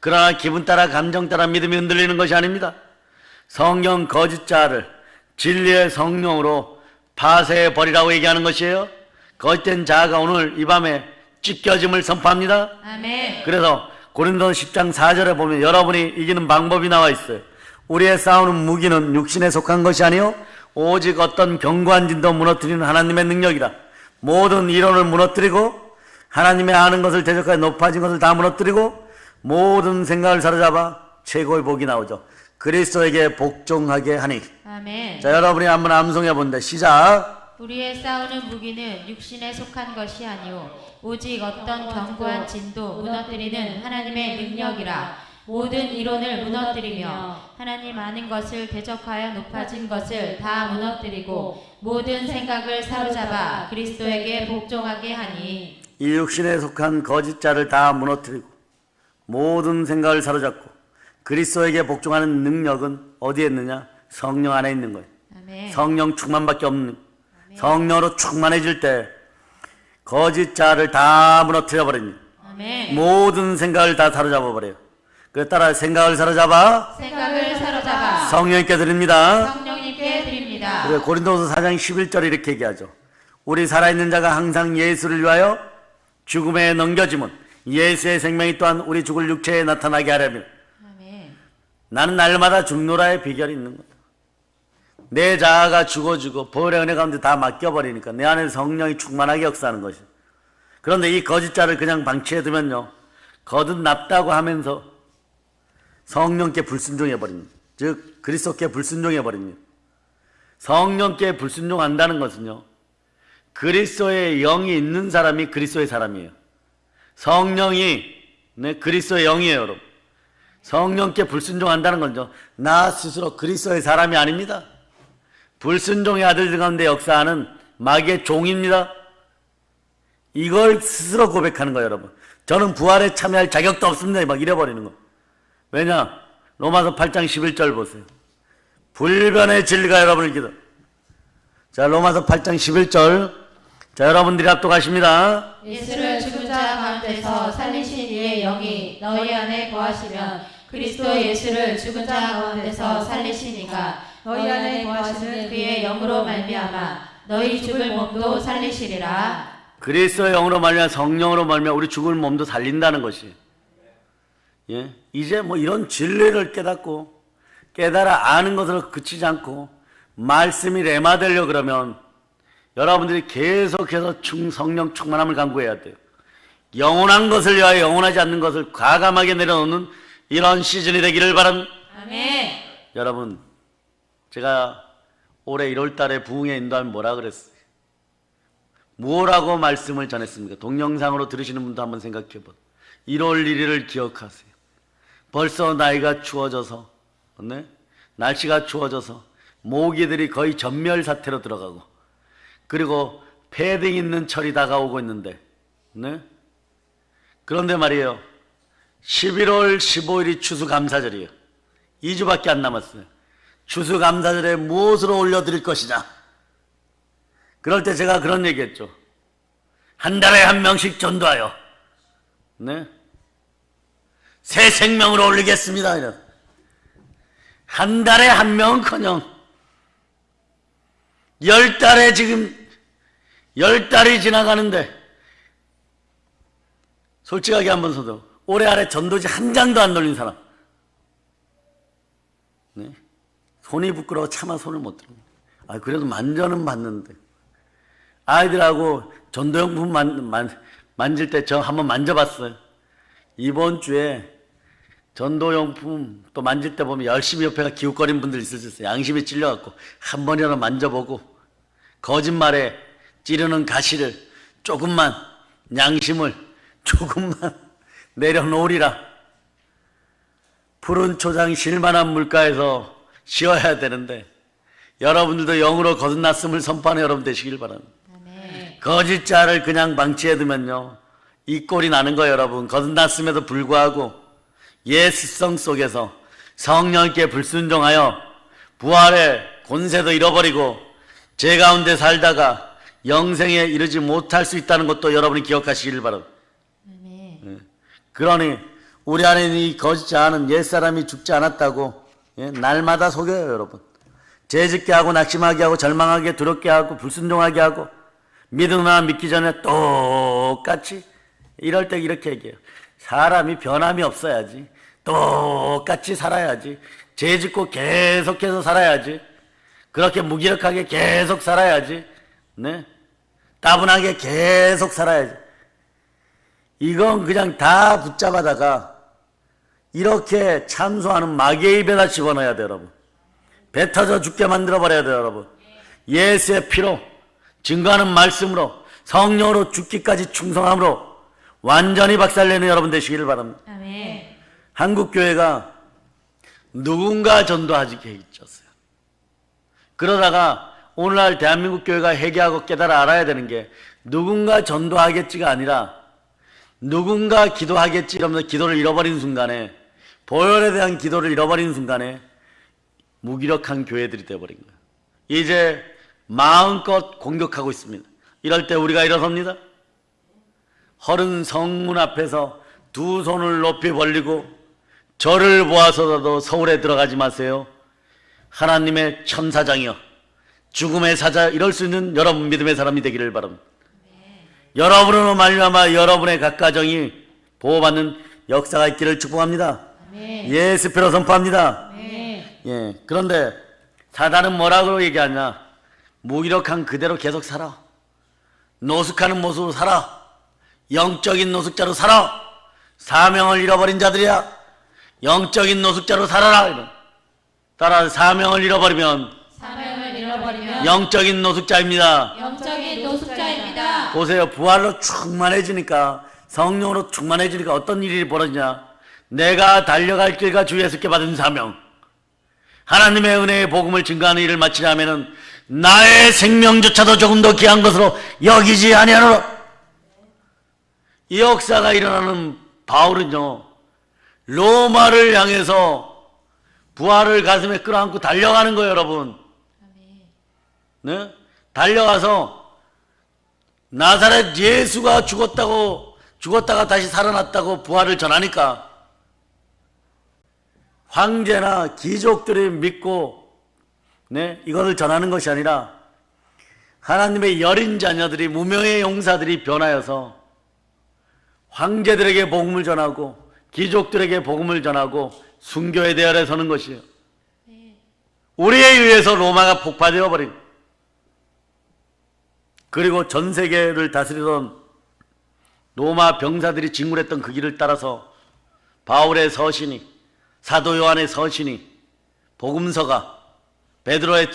그러나 기분 따라 감정 따라 믿음이 흔들리는 것이 아닙니다. 성령 거짓 자를 진리의 성령으로 파쇄해 버리라고 얘기하는 것이에요. 거짓된 자아가 오늘 이 밤에 찢겨짐을 선포합니다. 아멘. 그래서 고린도서 10장 4절에 보면 여러분이 이기는 방법이 나와 있어요. 우리의 싸우는 무기는 육신에 속한 것이 아니요 오직 어떤 견고한 진도 무너뜨리는 하나님의 능력이라. 모든 이론을 무너뜨리고 하나님의 아는 것을 대적하여 높아진 것을 다 무너뜨리고 모든 생각을 사로잡아 최고의 복이 나오죠. 그리스도에게 복종하게 하니. 아멘. 자, 여러분이 한번 암송해 본다. 시작. 우리의 싸우는 무기는 육신에 속한 것이 아니오 오직 어떤 견고한 진도 무너뜨리는 하나님의 능력이라. 모든 이론을 무너뜨리며 하나님 아는 것을 대적하여 높아진 것을 다 무너뜨리고 모든 생각을 사로잡아 그리스도에게 복종하게 하니. 이 육신에 속한 거짓자를 다 무너뜨리고 모든 생각을 사로잡고 그리스도에게 복종하는 능력은 어디에 있느냐? 성령 안에 있는 거예요. 아멘. 성령 충만밖에 없는. 성령으로 충만해질 때 거짓자를 다 무너뜨려 버립니다. 아멘. 모든 생각을 다 사로잡아 버려요. 그에 따라 생각을 사로잡아 생각을 사로잡아 성령님께 드립니다. 성령님께 드립니다. 그래, 고린도서 4장 11절에 이렇게 얘기하죠. 우리 살아있는 자가 항상 예수를 위하여 죽음에 넘겨짐은 예수의 생명이 또한 우리 죽을 육체에 나타나게 하려면. 아멘. 나는 날마다 죽노라의 비결이 있는 거다. 내 자아가 죽어지고 보혈의 은혜 가운데 다 맡겨버리니까 내 안에 성령이 충만하게 역사하는 것이죠. 그런데 이 거짓자를 그냥 방치해두면요 거듭났다고 하면서 성령께 불순종해버립니다. 즉 그리스도께 불순종해버립니다. 성령께 불순종한다는 것은요 그리스도의 영이 있는 사람이 그리스도의 사람이에요. 성령이 그리스도의 영이에요, 여러분. 성령께 불순종한다는 건요, 나 스스로 그리스도의 사람이 아닙니다. 불순종의 아들들 가운데 역사하는 마귀의 종입니다. 이걸 스스로 고백하는 거예요, 여러분. 저는 부활에 참여할 자격도 없습니다. 막 이래버리는 거. 왜냐? 로마서 8장 11절 보세요. 불변의 진리가 여러분을 기도. 자, 로마서 8장 11절. 자, 여러분들이 합독하십니다. 예수를 죽은 자 가운데서 살리신 이의 영이 너희 안에 거하시면 그리스도 예수를 죽은 자 가운데서 살리시니까 너희 안에 거하시는 그의 영으로 말미암아 너희 죽을 몸도 살리시리라. 그리스도의 영으로 말미암아 성령으로 말미암아 우리 죽을 몸도 살린다는 것이. 예? 이제 뭐 이런 진리를 깨닫고 깨달아 아는 것으로 그치지 않고 말씀이 레마되려 그러면 여러분들이 계속해서 성령 충만함을 간구해야 돼요. 영원한 것을 위하여 영원하지 않는 것을 과감하게 내려놓는 이런 시즌이 되기를 바랍니다. 아멘. 여러분, 제가 올해 1월 달에 부흥회 인도하면 뭐라 그랬어요? 뭐라고 말씀을 전했습니까? 동영상으로 들으시는 분도 한번 생각해 봐. 1월 1일을 기억하세요. 벌써 나이가 추워져서, 네? 날씨가 추워져서 모기들이 거의 전멸 사태로 들어가고, 그리고 패딩 있는 철이 다가오고 있는데, 네? 그런데 말이에요. 11월 15일이 추수감사절이에요. 2주밖에 안 남았어요. 추수감사절에 무엇으로 올려드릴 것이냐? 그럴 때 제가 그런 얘기했죠. 한 달에 한 명씩 전도하여, 네? 새 생명으로 올리겠습니다. 이런. 한 달에 한 명은커녕 10달에 지금 10달이 지나가는데 솔직하게 한번 서도 올해 안에 전도지 한 장도 안 돌린 사람, 네? 손이 부끄러워 차마 손을 못 들어. 그래도 만져는 봤는데 아이들하고 전도용품 만질 때 저 한번 만져봤어요. 이번 주에 전도용품 또 만질 때 보면 열심히 옆에가 기웃거리는 분들 있으셨어요. 양심이 찔려갖고 한 번이라도 만져보고 거짓말에 찌르는 가시를 조금만, 양심을 조금만 내려놓으리라. 푸른 초장 실만한 물가에서 쉬어야 되는데 여러분들도 영으로 거듭났음을 선포하는 여러분 되시길 바랍니다. 아멘. 거짓자를 그냥 방치해두면요, 이 꼴이 나는 거예요. 여러분, 거듭났음에도 불구하고 예수성 속에서 성령께 불순종하여 부활의 본세도 잃어버리고 죄 가운데 살다가 영생에 이르지 못할 수 있다는 것도 여러분이 기억하시길 바랍니다. 아멘. 그러니 우리 안에 있는 이 거짓자는 옛사람이 죽지 않았다고 날마다 속여요. 여러분, 죄짓게 하고 낙심하게 하고 절망하게 두렵게 하고 불순종하게 하고 믿으나 믿기 전에 똑같이 이럴 때 이렇게 얘기해요. 사람이 변함이 없어야지. 똑같이 살아야지. 죄짓고 계속해서 살아야지. 그렇게 무기력하게 계속 살아야지. 네? 따분하게 계속 살아야지. 이건 그냥 다 붙잡아다가 이렇게 참소하는 마귀의 입에다 집어넣어야 돼요, 여러분. 배 터져 죽게 만들어버려야 돼요, 여러분. 예수의 피로, 증거하는 말씀으로, 성령으로 죽기까지 충성함으로 완전히 박살내는 여러분 되시기를 바랍니다. 아멘. 한국교회가 누군가 전도하지 계획이 졌어요. 그러다가 오늘날 대한민국 교회가 회개하고 깨달아 알아야 되는 게 누군가 전도하겠지가 아니라 누군가 기도하겠지 이러면서 기도를 잃어버린 순간에, 보혈에 대한 기도를 잃어버린 순간에 무기력한 교회들이 되어버린 거예요. 이제 마음껏 공격하고 있습니다. 이럴 때 우리가 일어섭니다. 허른 성문 앞에서 두 손을 높이 벌리고 저를 보아서라도 서울에 들어가지 마세요. 하나님의 천사장이여, 죽음의 사자, 이럴 수 있는 여러분 믿음의 사람이 되기를 바랍니다. 여러분으로 말미암아 여러분의 각 가정이 보호받는 역사가 있기를 축복합니다. 예수표로 선포합니다. 예, 그런데 사단은 뭐라고 얘기하냐? 무기력한 그대로 계속 살아. 노숙하는 모습으로 살아. 영적인 노숙자로 살아. 사명을 잃어버린 자들이야. 영적인 노숙자로 살아라. 따라 사명을 잃어버리면 사명을 잃어버리면 영적인 노숙자입니다. 영적인 노숙자입니다. 보세요. 부활로 충만해지니까, 성령으로 충만해지니까 어떤 일이 벌어지냐. 내가 달려갈 길과 주 예수께 받은 사명, 하나님의 은혜의 복음을 증거하는 일을 마치려면은 나의 생명조차도 조금 더 귀한 것으로 여기지 아니하노라. 이 역사가 일어나는 바울은요, 로마를 향해서 부활을 가슴에 끌어안고 달려가는 거예요, 여러분. 네? 달려가서 나사렛 예수가 죽었다가 다시 살아났다고 부활을 전하니까 황제나 귀족들이 믿고, 네? 이것을 전하는 것이 아니라 하나님의 여린 자녀들이, 무명의 용사들이 변하여서 황제들에게 복음을 전하고 귀족들에게 복음을 전하고 순교의 대열에 서는 것이에요. 우리에 의해서 로마가 폭파되어 버린, 그리고 전 세계를 다스리던 로마 병사들이 진군했던 그 길을 따라서 바울의 서신이, 사도 요한의 서신이, 복음서가, 베드로의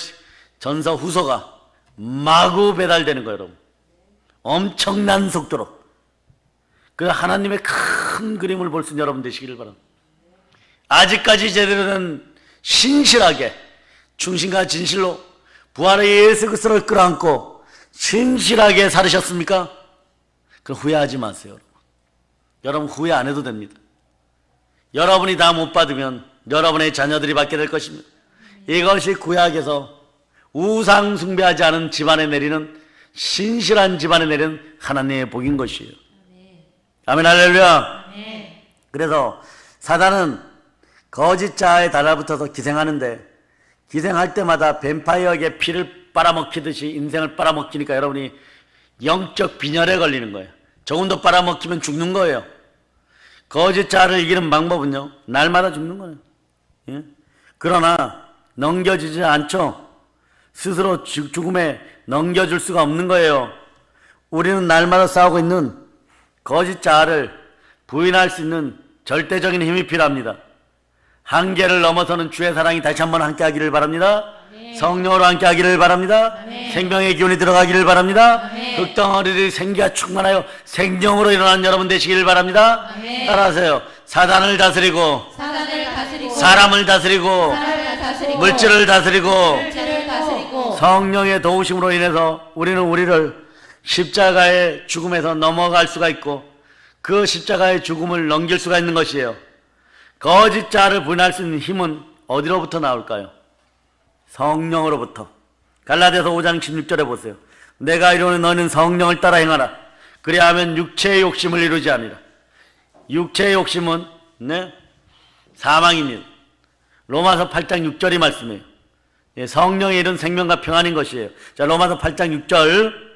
전서 후서가 마구 배달되는 거예요, 여러분. 엄청난 속도로. 그 하나님의 큰 그림을 볼 수 있는 여러분 되시기를 바랍니다. 아직까지 제대로 된 신실하게 충신과 진실로 부활의 예수 그리스도를 끌어안고 신실하게 살으셨습니까? 그럼 후회하지 마세요, 여러분. 여러분 후회 안 해도 됩니다. 여러분이 다 못 받으면 여러분의 자녀들이 받게 될 것입니다. 이것이 구약에서 우상 숭배하지 않은 집안에 내리는, 신실한 집안에 내리는 하나님의 복인 것이에요. 아멘, 할렐루야. 그래서 사단은 거짓 자아에 달라붙어서 기생하는데, 기생할 때마다 뱀파이어에게 피를 빨아먹히듯이 인생을 빨아먹히니까 여러분이 영적 빈혈에 걸리는 거예요. 조금 더 빨아먹히면 죽는 거예요. 거짓 자아를 이기는 방법은요, 날마다 죽는 거예요. 예? 그러나 넘겨지지 않죠. 스스로 죽음에 넘겨줄 수가 없는 거예요. 우리는 날마다 싸우고 있는 거짓 자아를 부인할 수 있는 절대적인 힘이 필요합니다. 한계를 넘어서는 주의 사랑이 다시 한번 함께 하기를 바랍니다. 성령으로 함께 하기를 바랍니다. 생명의 기운이 들어가기를 바랍니다. 극덩어리들이 생기가 충만하여 생명으로 일어난 여러분 되시기를 바랍니다. 따라하세요. 사단을 다스리고, 사람을 다스리고, 물질을 다스리고, 성령의 도우심으로 인해서 우리는 우리를 십자가의 죽음에서 넘어갈 수가 있고 그 십자가의 죽음을 넘길 수가 있는 것이에요. 거짓 자를 부인할 수 있는 힘은 어디로부터 나올까요? 성령으로부터. 갈라디아서 5장 16절에 보세요. 내가 이르노니 너는 성령을 따라 행하라. 그리하면 육체의 욕심을 이루지 아니라. 육체의 욕심은 사망입니다. 로마서 8장 6절이 말씀이에요. 성령의 일은 생명과 평안인 것이에요. 자, 로마서 8장 6절.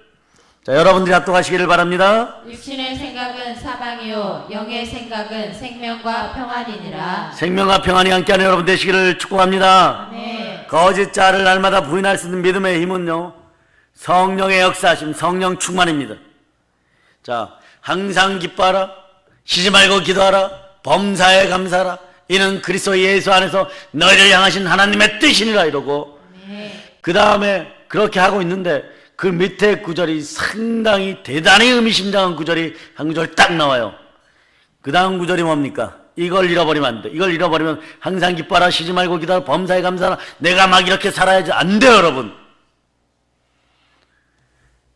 자, 여러분들이 합독하시기를 바랍니다. 육신의 생각은 사방이요 영의 생각은 생명과 평안이니라. 생명과 평안이 함께하는 여러분 되시기를 축복합니다. 아멘. 거짓 자를 날마다 부인할 수 있는 믿음의 힘은요, 성령의 역사하심, 성령 충만입니다. 자, 항상 기뻐하라, 쉬지 말고 기도하라, 범사에 감사하라, 이는 그리스도 예수 안에서 너희를 향하신 하나님의 뜻이니라 이러고, 그 다음에 그렇게 하고 있는데 그 밑에 구절이 상당히 대단히 의미심장한 구절이 한 구절 딱 나와요. 그 다음 구절이 뭡니까? 이걸 잃어버리면 안 돼. 이걸 잃어버리면 항상 기뻐하라, 쉬지 말고 기도하라, 범사에 감사하라, 내가 막 이렇게 살아야지. 안 돼요, 여러분.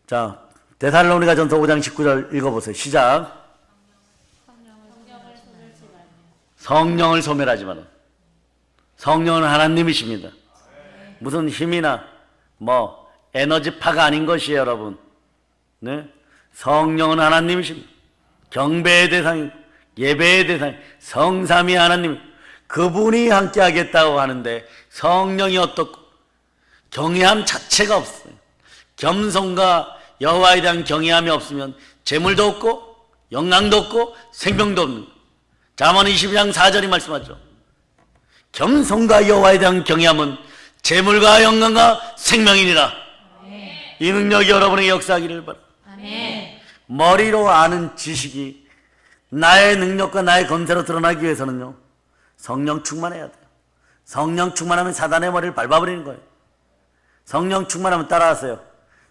자, 데살로니가 전서 5장 19절 읽어보세요. 시작. 성령을 소멸하지 마라. 성령은 하나님이십니다. 무슨 힘이나 에너지파가 아닌 것이에요, 여러분. 네? 성령은 하나님이십니다. 경배의 대상이고 예배의 대상, 성삼위 하나님, 그분이 함께 하겠다고 하는데 성령이 어떻고 경외함 자체가 없어요. 겸손과 여호와에 대한 경외함이 없으면 재물도 없고 영광도 없고 생명도 없는 거예요. 잠언 22장 4절이 말씀하죠. 겸손과 여호와에 대한 경외함은 재물과 영광과 생명이니라. 이 능력이 여러분에게 역사하기를 바랍니다. 머리로 아는 지식이 나의 능력과 나의 권세로 드러나기 위해서는요, 성령 충만해야 돼요. 성령 충만하면 사단의 머리를 밟아버리는 거예요. 성령 충만하면 따라하세요.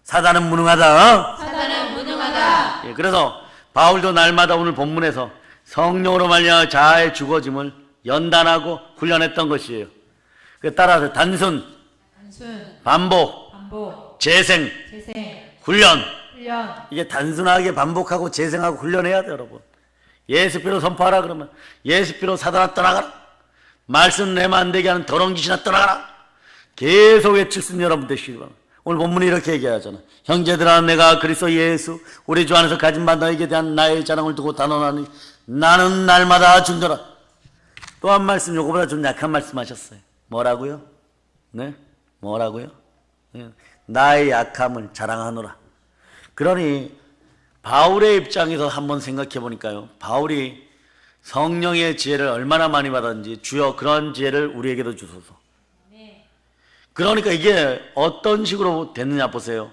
사단은 무능하다. 사단은 무능하다. 아멘이다. 예, 그래서 바울도 날마다 오늘 본문에서 성령으로 말미암아 자아의 죽어짐을 연단하고 훈련했던 것이에요. 따라서 단순, 반복, 재생, 훈련. 이게 단순하게 반복하고 재생하고 훈련해야 돼요, 여러분. 예수피로 선포하라 그러면 예수피로 사단아 떠나가라. 말씀 내면 안 되게 하는 더러운 귀신아 떠나가라. 계속 외칠 수 있는 여러분 되시기 바랍니다. 오늘 본문이 이렇게 얘기하잖아. 형제들아, 내가 그리스도 예수 우리 주 안에서 가진 바 너에게 대한 나의 자랑을 두고 단언하니 나는 날마다 죽노라. 또 한 말씀, 요거보다 좀 약한 말씀 하셨어요. 뭐라고요? 네? 뭐라고요? 네. 나의 약함을 자랑하노라. 그러니 바울의 입장에서 한번 생각해 보니까요, 바울이 성령의 지혜를 얼마나 많이 받았는지, 주여 그런 지혜를 우리에게도 주소서. 그러니까 이게 어떤 식으로 됐느냐 보세요.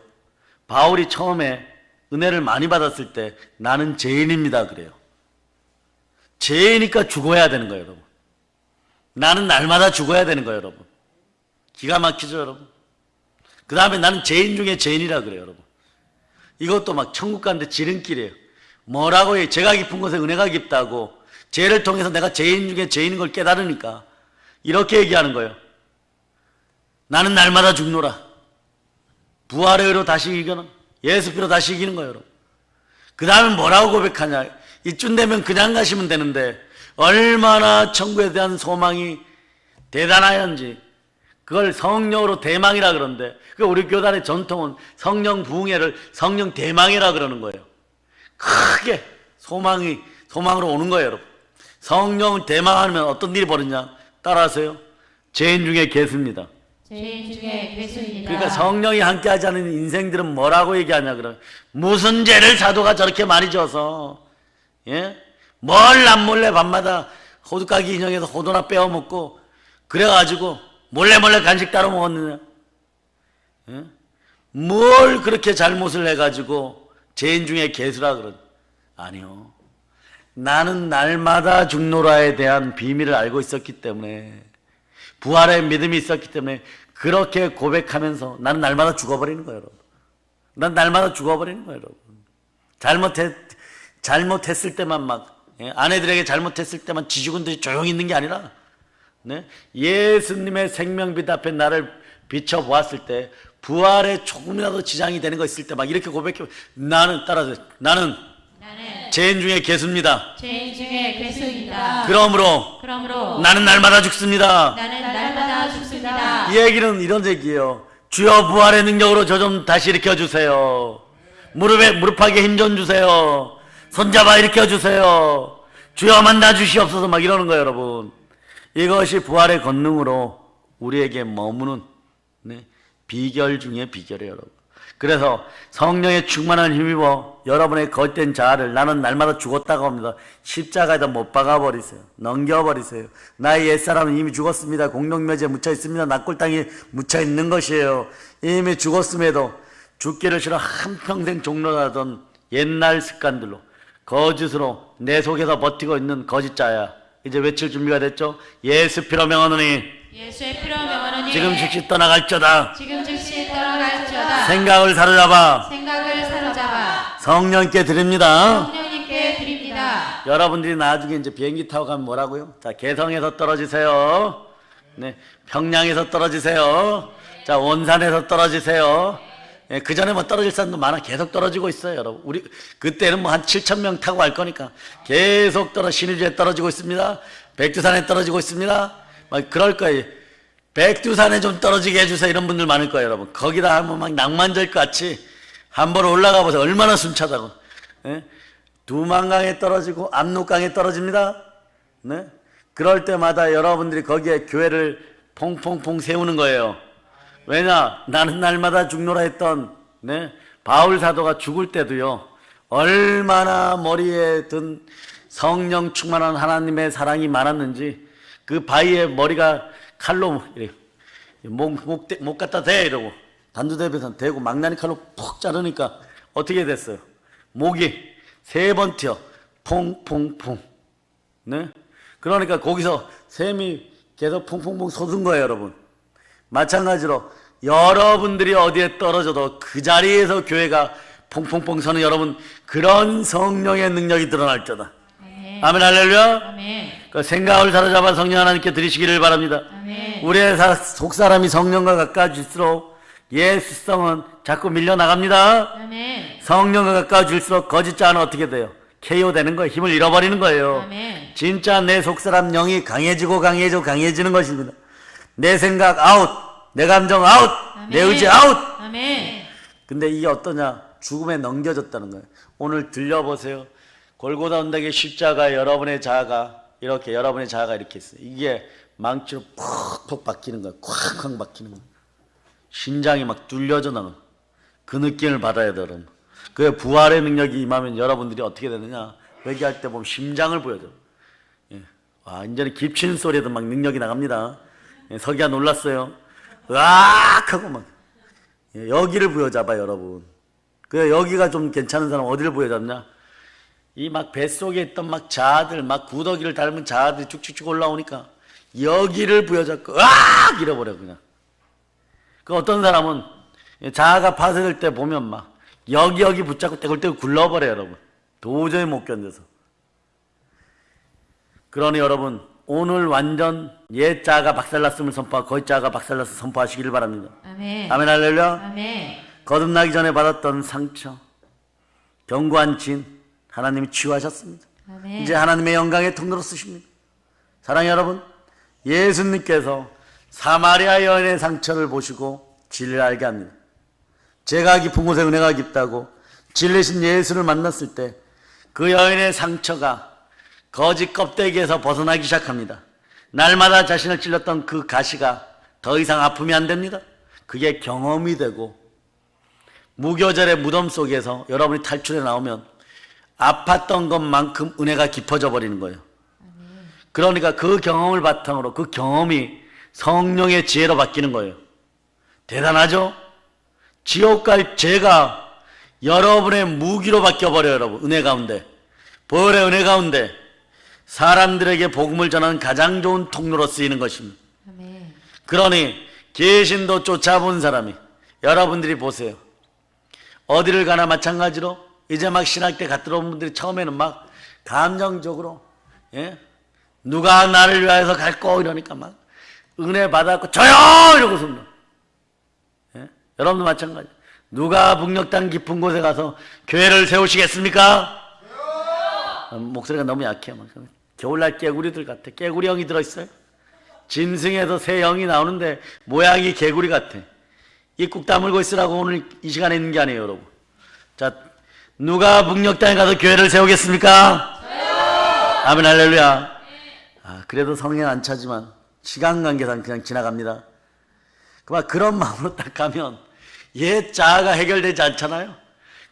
바울이 처음에 은혜를 많이 받았을 때 나는 죄인입니다 그래요. 죄이니까 죽어야 되는 거예요, 여러분. 나는 날마다 죽어야 되는 거예요, 여러분. 기가 막히죠, 여러분. 그 다음에 나는 죄인 중에 죄인이라 그래요, 여러분. 이것도 막 천국 가는데 지름길이에요. 뭐라고 해요? 죄가 깊은 곳에 은혜가 깊다고. 죄를 통해서 내가 죄인 중에 죄인인 걸 깨달으니까 이렇게 얘기하는 거예요. 나는 날마다 죽노라. 부활의 의로 다시 이기는, 예수피로 다시 이기는 거예요, 여러분. 그 다음에 뭐라고 고백하냐. 이쯤 되면 그냥 가시면 되는데 얼마나 천국에 대한 소망이 대단하였는지, 그걸 성령으로 대망이라 그러는데, 그 우리 교단의 전통은 성령 부흥회를 성령 대망이라 그러는 거예요. 크게 소망으로 오는 거예요, 여러분. 성령을 대망하면 어떤 일이 벌어지냐? 따라하세요. 죄인 중에 괴수입니다. 죄인 중에 괴수입니다. 그러니까 성령이 함께하지 않은 인생들은 뭐라고 얘기하냐 그러면, 무슨 죄를 사도가 저렇게 많이 져서, 예? 뭘 남몰래 밤마다 호두까기 인형에서 호두나 빼어 먹고 그래가지고 몰래 간식 따로 먹었느냐? 예? 뭘 그렇게 잘못을 해가지고 죄인 중에 괴수라 그러냐? 아니요. 나는 날마다 죽노라에 대한 비밀을 알고 있었기 때문에, 부활의 믿음이 있었기 때문에 그렇게 고백하면서 나는 날마다 죽어버리는 거예요, 여러분. 난 날마다 죽어버리는 거예요, 여러분. 잘못했을 때만 막, 예? 아내들에게 잘못했을 때만 지죽은듯이 조용히 있는 게 아니라, 네? 예수님의 생명빛 앞에 나를 비춰보았을 때 부활에 조금이라도 지장이 되는 거 있을 때 막 이렇게 고백해. 나는 죄인 중에 괴수입니다. 죄인 중에 괴수입니다. 그러므로 나는 날마다 죽습니다. 나는 날마다 죽습니다. 이 얘기는 이런 얘기예요. 주여 부활의 능력으로 저 좀 다시 일으켜 주세요. 무릎하게 힘 좀 주세요. 손잡아 일으켜 주세요. 주여 만나 주시옵소서 막 이러는 거예요, 여러분. 이것이 부활의 권능으로 우리에게 머무는, 네, 비결 중에 비결이에요, 여러분. 그래서 성령의 충만한 힘입어 여러분의 거짓된 자아를 나는 날마다 죽었다고 합니다. 십자가에다 못 박아버리세요. 넘겨버리세요. 나의 옛사람은 이미 죽었습니다. 공동묘지에 묻혀 있습니다. 낙골당에 묻혀 있는 것이에요. 이미 죽었음에도 죽기를 싫어 한평생 종로하던 옛날 습관들로, 거짓으로 내 속에서 버티고 있는 거짓자야. 이제 외칠 준비가 됐죠? 예수 피로 명하노니 예수의 피로 명하노니 지금 즉시 떠나갈지어다. 생각을 사로잡아 성령께 드립니다. 여러분들이 나중에 이제 비행기 타고 가면 뭐라고요? 자, 개성에서 떨어지세요. 네, 평양에서 떨어지세요. 자, 원산에서 떨어지세요. 예, 그 전에 뭐 떨어질 사람도 많아. 계속 떨어지고 있어요, 여러분. 우리 그때는 뭐 한 7,000명 타고 갈 거니까 계속 신의주에 떨어지고 있습니다. 백두산에 떨어지고 있습니다. 막 그럴 거예요. 백두산에 좀 떨어지게 해주세요. 이런 분들 많을 거예요, 여러분. 거기다 한번 막 낭만적 같이 한번 올라가 보세요. 얼마나 숨차다고. 예? 두만강에 떨어지고 압록강에 떨어집니다. 네? 그럴 때마다 여러분들이 거기에 교회를 퐁퐁퐁 세우는 거예요. 왜냐? 나는 날마다 죽노라 했던, 네? 바울 사도가 죽을 때도요, 얼마나 머리에 든 성령 충만한 하나님의 사랑이 많았는지, 그 바위에 머리가 칼로 목 갖다 대 이러고 단두대에서 대고 망나니 칼로 푹 자르니까 어떻게 됐어요? 목이 3번 튀어 퐁퐁퐁. 네? 그러니까 거기서 샘이 계속 퐁퐁퐁 솟은 거예요, 여러분. 마찬가지로 여러분들이 어디에 떨어져도 그 자리에서 교회가 퐁퐁퐁 서는 여러분 그런 성령의 능력이 드러날 거다. 아멘. 아멘 할렐루야. 아멘. 그 생각을 사로잡아 성령 하나님께 드리시기를 바랍니다. 아멘. 우리의 속사람이 성령과 가까워질수록 예수성은 자꾸 밀려나갑니다. 아멘. 성령과 가까워질수록 거짓 자는 어떻게 돼요? KO 되는 거예요. 힘을 잃어버리는 거예요. 아멘. 진짜 내 속사람 영이 강해지는 것입니다. 내 생각 아웃, 내 감정 아웃, 아멘. 내 의지 아웃. 아멘. 근데 이게 어떠냐? 죽음에 넘겨졌다는 거예요. 오늘 들려보세요. 골고다 언덕의 십자가에 여러분의 자아가 이렇게 있어요. 이게 망치로 퍽퍽 박히는 거예요. 콱콱 박히는 거예요. 심장이 막 뚫려져 나가는 그 느낌을 받아야 돼요. 여러분. 그 부활의 능력이 임하면 여러분들이 어떻게 되느냐? 회개할 때 보면 심장을 보여줘. 예. 완전히 깊은 소리에도 막 능력이 나갑니다. 예. 서기가 놀랐어요. 으악 하고 막 예. 여기를 부여잡아요, 여러분. 그 여기가 좀 괜찮은 사람 어디를 부여잡냐? 이 막 뱃속에 있던 막 자아들, 막 구더기를 닮은 자아들이 쭉쭉쭉 올라오니까 여기를 부여잡고 으악 잃어버려 그냥. 그 어떤 사람은 자아가 파쇄될 때 보면 막 여기 붙잡고 떼굴떼굴 굴러버려요, 여러분. 도저히 못 견뎌서. 그러니 여러분 오늘 완전 옛 자아가 박살났음을 선포하고 거짓 자아가 박살나서 선포하시기를 바랍니다. 아멘. 아멘 할렐루야. 아멘. 거듭나기 전에 받았던 상처, 견고한 진 하나님이 치유하셨습니다. 아멘. 이제 하나님의 영광의 통로로 쓰십니다. 사랑하는 여러분, 예수님께서 사마리아 여인의 상처를 보시고 진리를 알게 합니다. 죄가 깊은 곳에 은혜가 깊다고 진리신 예수를 만났을 때 그 여인의 상처가 거짓 껍데기에서 벗어나기 시작합니다. 날마다 자신을 찔렀던 그 가시가 더 이상 아픔이 안 됩니다. 그게 경험이 되고 무교절의 무덤 속에서 여러분이 탈출해 나오면 아팠던 것만큼 은혜가 깊어져 버리는 거예요. 그러니까 그 경험을 바탕으로 그 경험이 성령의 지혜로 바뀌는 거예요. 대단하죠? 지옥 갈 죄가 여러분의 무기로 바뀌어버려요, 여러분. 은혜 가운데. 보혈의 은혜 가운데 사람들에게 복음을 전하는 가장 좋은 통로로 쓰이는 것입니다. 아멘. 그러니 계신도 쫓아본 사람이 여러분들이 보세요. 어디를 가나 마찬가지로 이제 막 신학 때 갓 들어온 분들이 처음에는 막 감정적으로 예? 누가 나를 위하여서 갈고 이러니까 막 은혜 받았고 저요! 이러고서 예? 여러분도 마찬가지. 누가 북녘땅 깊은 곳에 가서 교회를 세우시겠습니까? 목소리가 너무 약해요. 겨울날 깨구리들 같아. 깨구리 영이 들어있어요. 짐승에서 새 영이 나오는데 모양이 개구리 같아. 입국 다물고 있으라고 오늘 이 시간에 있는 게 아니에요, 여러분. 자, 누가 북녘땅에 가서 교회를 세우겠습니까? 아멘 할렐루야. 그래도 성령 안 차지만 시간 관계상 그냥 지나갑니다. 그런 마음으로 딱 가면 옛 자아가 해결되지 않잖아요.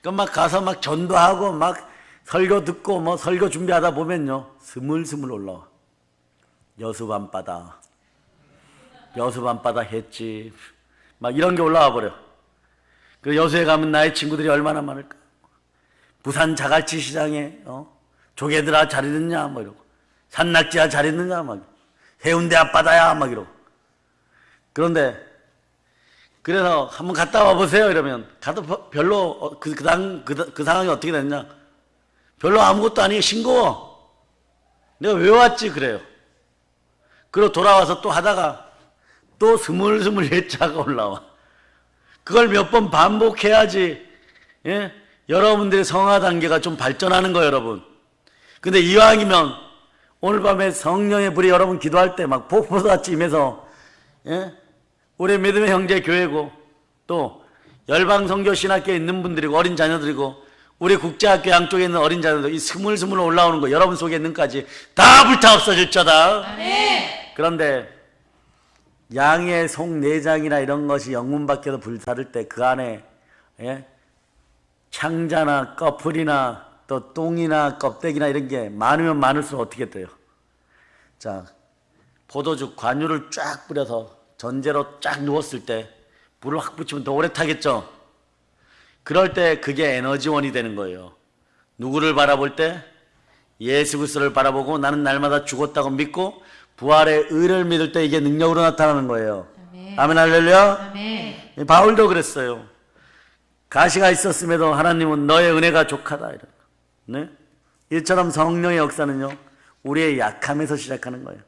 막 가서 막 전도하고 막 설교 듣고 뭐 설교 준비하다 보면요 스물스물 올라와. 여수밤바다 했지 막 이런 게 올라와 버려. 그 여수에 가면 나의 친구들이 얼마나 많을까. 부산 자갈치 시장에 조개들아 잘 있느냐 뭐 이러고 산낙지야 잘 있느냐 막 해운대 앞바다야 막 이러고. 그런데 그래서 한번 갔다 와보세요 이러면 가도 별로 그 상황이 어떻게 됐냐, 별로 아무것도 아니에요. 싱거워. 내가 왜 왔지 그래요. 그리고 돌아와서 또 하다가 또 스물스물 예자가 올라와. 그걸 몇 번 반복해야지 예? 여러분들의 성화 단계가 좀 발전하는 거예요, 여러분. 근데 이왕이면 오늘 밤에 성령의 불이 여러분 기도할 때 막 폭포같이 임해서 예? 우리 믿음의 형제 교회고 또 열방선교 신학교에 있는 분들이고 어린 자녀들이고 우리 국제학교 양쪽에 있는 어린 자녀들 이 스물스물 올라오는 거 여러분 속에 있는 까지 다 불타 없어질저다. 아멘. 그런데 양의 속 내장이나 이런 것이 영문 밖에서 불타를 때 그 안에 예? 창자나 꺼풀이나 또 똥이나 껍데기나 이런 게 많으면 많을수록 어떻게 돼요? 자, 포도주 관유를 쫙 뿌려서 전제로 쫙 누웠을 때 불을 확 붙이면 더 오래 타겠죠? 그럴 때 그게 에너지원이 되는 거예요. 누구를 바라볼 때? 예수 그리스도를 바라보고 나는 날마다 죽었다고 믿고 부활의 의를 믿을 때 이게 능력으로 나타나는 거예요. 아멘. 아멘 할렐루야. 아멘. 바울도 그랬어요. 가시가 있었음에도 하나님은 너의 은혜가 족하다. 이런 거. 네? 이처럼 성령의 역사는요, 우리의 약함에서 시작하는 거예요.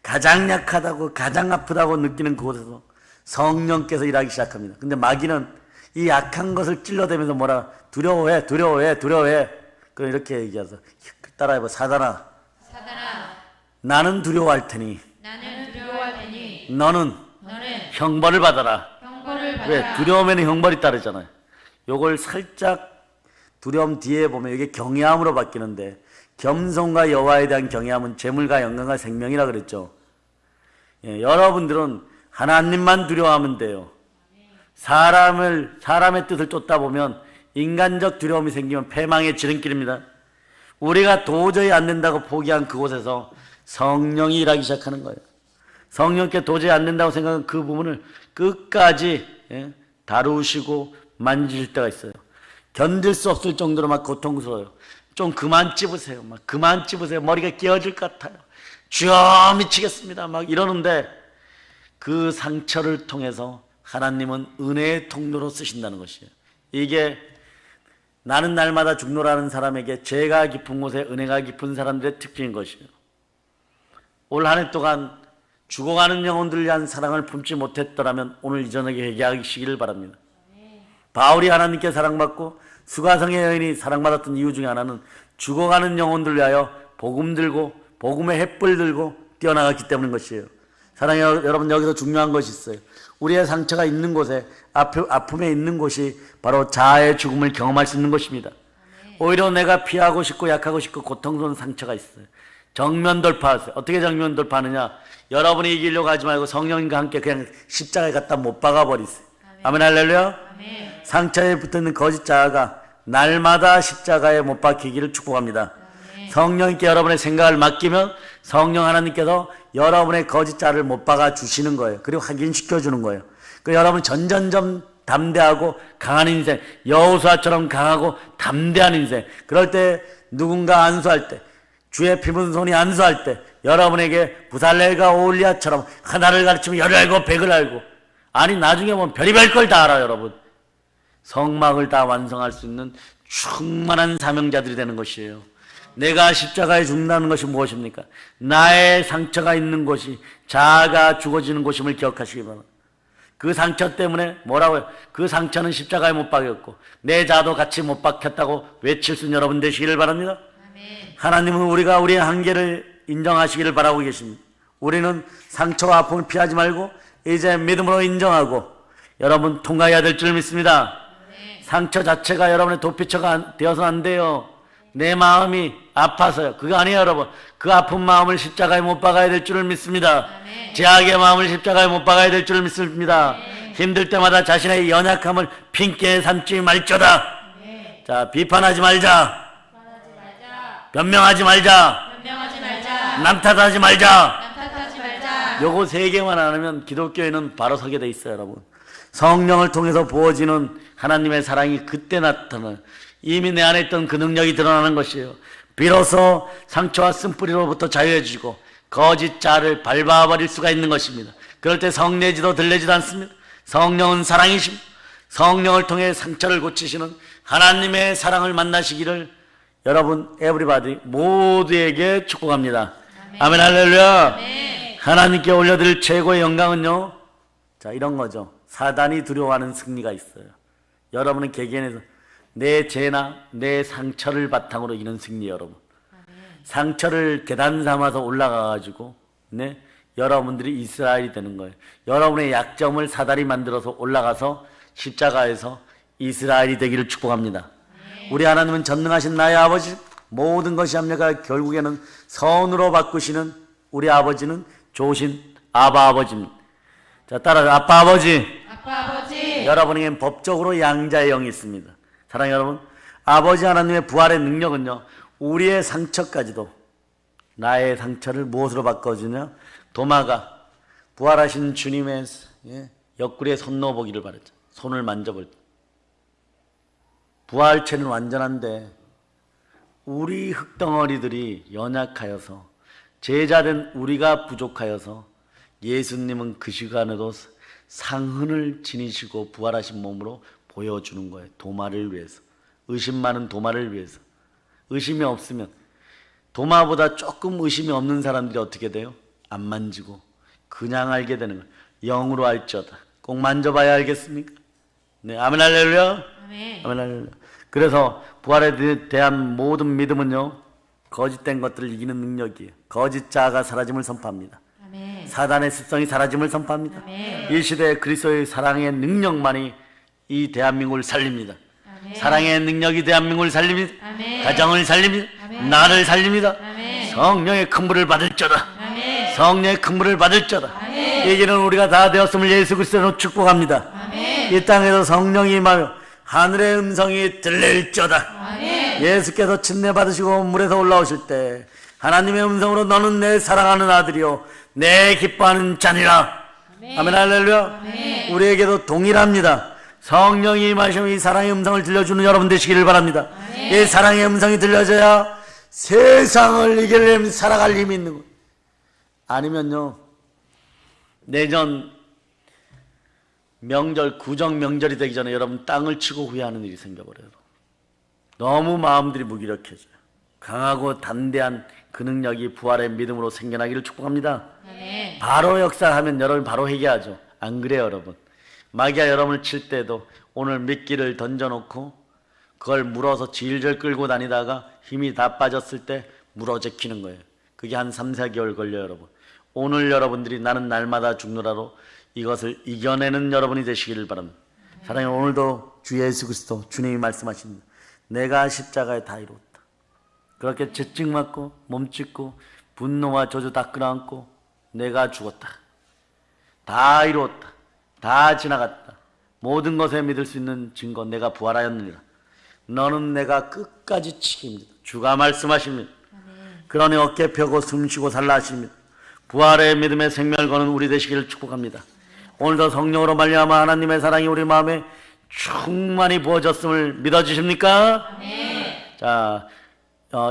가장 약하다고, 가장 아프다고 느끼는 그곳에서 성령께서 일하기 시작합니다. 근데 마귀는 이 약한 것을 찔러대면서 뭐라, 두려워해. 그럼 이렇게 얘기해서, 따라해봐. 사단아, 나는 두려워할 테니, 너는 형벌을 받아라. 왜? 두려움에는 형벌이 따르잖아요. 요걸 살짝 두려움 뒤에 보면 이게 경외함으로 바뀌는데, 겸손과 여호와에 대한 경외함은 재물과 영광과 생명이라 그랬죠. 예, 여러분들은 하나님만 두려워하면 돼요. 사람의 뜻을 쫓다 보면 인간적 두려움이 생기면 패망의 지름길입니다. 우리가 도저히 안 된다고 포기한 그곳에서 성령이 일하기 시작하는 거예요. 성령께 도저히 안 된다고 생각한 그 부분을 끝까지 다루시고 만지실 때가 있어요. 견딜 수 없을 정도로 막 고통스러워요. 좀 그만 찝으세요. 머리가 끼어질 것 같아요. 주여 미치겠습니다. 막 이러는데 그 상처를 통해서 하나님은 은혜의 통로로 쓰신다는 것이에요. 이게 나는 날마다 죽노라는 사람에게 죄가 깊은 곳에 은혜가 깊은 사람들의 특징인 것이에요. 올 한 해 동안 죽어가는 영혼들을 위한 사랑을 품지 못했더라면 오늘 이 저녁에 회개하시기를 바랍니다. 바울이 하나님께 사랑받고 수가성의 여인이 사랑받았던 이유 중에 하나는 죽어가는 영혼들을 위하여 복음 들고 복음의 횃불 들고 뛰어나갔기 때문인 것이에요. 사랑해요. 여러분, 여기서 중요한 것이 있어요. 우리의 상처가 있는 곳에, 아픔에 있는 곳이 바로 자아의 죽음을 경험할 수 있는 것입니다. 오히려 내가 피하고 싶고 약하고 싶고 고통스러운 상처가 있어요. 정면 돌파하세요. 어떻게 정면 돌파하느냐? 여러분이 이기려고 하지 말고 성령님과 함께 그냥 십자가에 갖다 못 박아버리세요. 아멘, 할렐루야. 상처에 붙어있는 거짓 자아가 날마다 십자가에 못 박히기를 축복합니다. 성령님께 여러분의 생각을 맡기면 성령 하나님께서 여러분의 거짓 자아를 못 박아 주시는 거예요. 그리고 확인시켜 주는 거예요. 그 여러분 전전점 담대하고 강한 인생, 여호수아처럼 강하고 담대한 인생. 그럴 때 누군가 안수할 때, 주의 피문 손이 안수할 때 여러분에게 부살렐과 오홀리아처럼 하나를 가르치면 열을 알고 백을 알고, 아니 나중에 보면 별의별 걸 다 알아요. 여러분, 성막을 다 완성할 수 있는 충만한 사명자들이 되는 것이에요. 내가 십자가에 죽는다는 것이 무엇입니까? 나의 상처가 있는 곳이 자아가 죽어지는 곳임을 기억하시기 바랍니다. 그 상처 때문에 뭐라고요? 그 상처는 십자가에 못 박혔고 내 자도 같이 못 박혔다고 외칠 수 있는 여러분 되시기를 바랍니다. 하나님은 우리가 우리의 한계를 인정하시기를 바라고 계십니다. 우리는 상처와 아픔을 피하지 말고 이제 믿음으로 인정하고 여러분 통과해야 될 줄 믿습니다. 상처 자체가 여러분의 도피처가 되어서 안 돼요. 내 마음이 아파서요. 그거 아니에요, 여러분. 그 아픈 마음을 십자가에 못 박아야 될 줄을 믿습니다. 제약의 마음을 십자가에 못 박아야 될 줄을 믿습니다. 힘들 때마다 자신의 연약함을 핑계 삼지 말자다. 자, 비판하지 말자. 변명하지 말자. 남 탓하지 말자. 요거 세 개만 안 하면 기독교회는 바로 서게 돼 있어요, 여러분. 성령을 통해서 부어지는 하나님의 사랑이 그때 나타나요. 이미 내 안에 있던 그 능력이 드러나는 것이에요. 비로소 상처와 쓴뿌리로부터 자유해지고 거짓 자를 밟아버릴 수가 있는 것입니다. 그럴 때 성내지도 들리지도 않습니다. 성령은 사랑이십니다. 성령을 통해 상처를 고치시는 하나님의 사랑을 만나시기를 여러분 에브리바디 모두에게 축복합니다. 아멘, 할렐루야. 하나님께 올려드릴 최고의 영광은요, 자, 이런 거죠. 사단이 두려워하는 승리가 있어요. 여러분은 개개인에서 내 죄나 내 상처를 바탕으로 이런 승리, 여러분. 상처를 계단 삼아서 올라가가지고, 네, 여러분들이 이스라엘이 되는 거예요. 여러분의 약점을 사단이 만들어서 올라가서 십자가에서 이스라엘이 되기를 축복합니다. 우리 하나님은 전능하신 나의 아버지, 모든 것이 합력하 결국에는 선으로 바꾸시는 우리 아버지는 좋으신 아바 아버지입니다. 자, 따라서 아빠 아버지. 여러분에겐 법적으로 양자의 영이 있습니다. 사랑하는 여러분, 아버지 하나님의 부활의 능력은요, 우리의 상처까지도, 나의 상처를 무엇으로 바꿔주냐? 도마가 부활하신 주님의 옆구리에 손 넣어보기를 바랬죠. 손을 만져볼 때. 부활체는 완전한데 우리 흙덩어리들이 연약하여서, 제자된 우리가 부족하여서 예수님은 그 시간에도 상흔을 지니시고 부활하신 몸으로 보여주는 거예요. 도마를 위해서. 의심 많은 도마를 위해서. 의심이 없으면, 도마보다 조금 의심이 없는 사람들이 어떻게 돼요? 안 만지고 그냥 알게 되는 거예요. 영으로 알지어다. 꼭 만져봐야 알겠습니까? 네, 아멘 할렐루야. 아멘. 아멘 할렐루야. 그래서 부활에 대한 모든 믿음은요, 거짓된 것들을 이기는 능력이에요. 거짓 자아가 사라짐을 선포합니다. 아멘. 사단의 습성이 사라짐을 선포합니다. 아멘. 이 시대에 그리스도의 사랑의 능력만이 이 대한민국을 살립니다. 아멘. 사랑의 능력이 대한민국을 살립니다. 아멘. 가정을 살립니다. 아멘. 나를 살립니다. 아멘. 성령의 큰 불을 받을지어다. 아멘. 성령의 큰 불을 받을지어다. 아멘. 이 길은 우리가 다 되었음을 예수 그리스도로 축복합니다. 아멘. 이 땅에서 성령이 임하며 하늘의 음성이 들릴지어다. 아멘. 예수께서 침례 받으시고 물에서 올라오실 때 하나님의 음성으로 너는 내 사랑하는 아들이요 내 기뻐하는 자니라. 아멘 할렐루야. 아멘. 우리에게도 동일합니다. 성령이 임하시면 이 사랑의 음성을 들려주는 여러분 되시기를 바랍니다. 아멘. 이 사랑의 음성이 들려져야 세상을 이길 힘, 살아갈 힘이 있는 거예요. 아니면요, 내년 명절, 구정 명절이 되기 전에 여러분 땅을 치고 후회하는 일이 생겨버려요. 너무 마음들이 무기력해져요. 강하고 단대한 그 능력이 부활의 믿음으로 생겨나기를 축복합니다. 아멘. 바로 역사하면 여러분 바로 회개하죠. 안 그래요, 여러분? 마귀가 여러분을 칠 때도 오늘 미끼를 던져놓고 그걸 물어서 질질 끌고 다니다가 힘이 다 빠졌을 때 물어 제키는 거예요. 그게 한 3, 4개월 걸려요, 여러분. 오늘 여러분들이 나는 날마다 죽노라로 이것을 이겨내는 여러분이 되시기를 바랍니다. 사랑해, 오늘도 주 예수 그리스도 주님이 말씀하십니다. 내가 십자가에 다 이루었다. 그렇게 채찍 맞고 몸짓고 분노와 저주 다 끌어안고 내가 죽었다. 다 이루었다. 다 지나갔다. 모든 것에 믿을 수 있는 증거 내가 부활하였느니라. 너는 내가 끝까지 지킵니다. 주가 말씀하십니다. 그러니 어깨 펴고 숨쉬고 살라 하십니다. 부활의 믿음의 생명을 거는 우리 되시기를 축복합니다. 오늘도 성령으로 말미암아 하나님의 사랑이 우리 마음에 충만히 부어졌음을 믿어주십니까? 아멘. 자,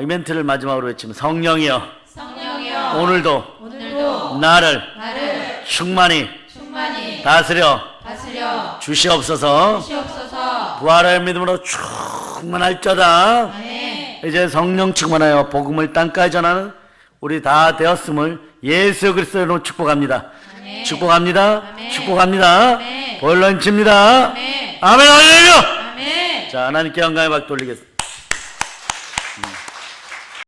이벤트를 마지막으로 외치면 성령이여 성령이여 오늘도 오늘도 나를 나를 충만히 충만히 다스려 다스려 주시옵소서. 주시옵소서. 부활의 믿음으로 충만할자다. 아멘. 이제 성령 충만하여 복음을 땅까지 전하는 우리 다 되었음을 예수 그리스도로 축복합니다. 아멘. 축복합니다. 아멘. 축복합니다. 아멘. 본론칩니다. 아멘. 아멘 할렐루야. 아멘. 자, 하나님께 영광의 박 돌리겠습니다.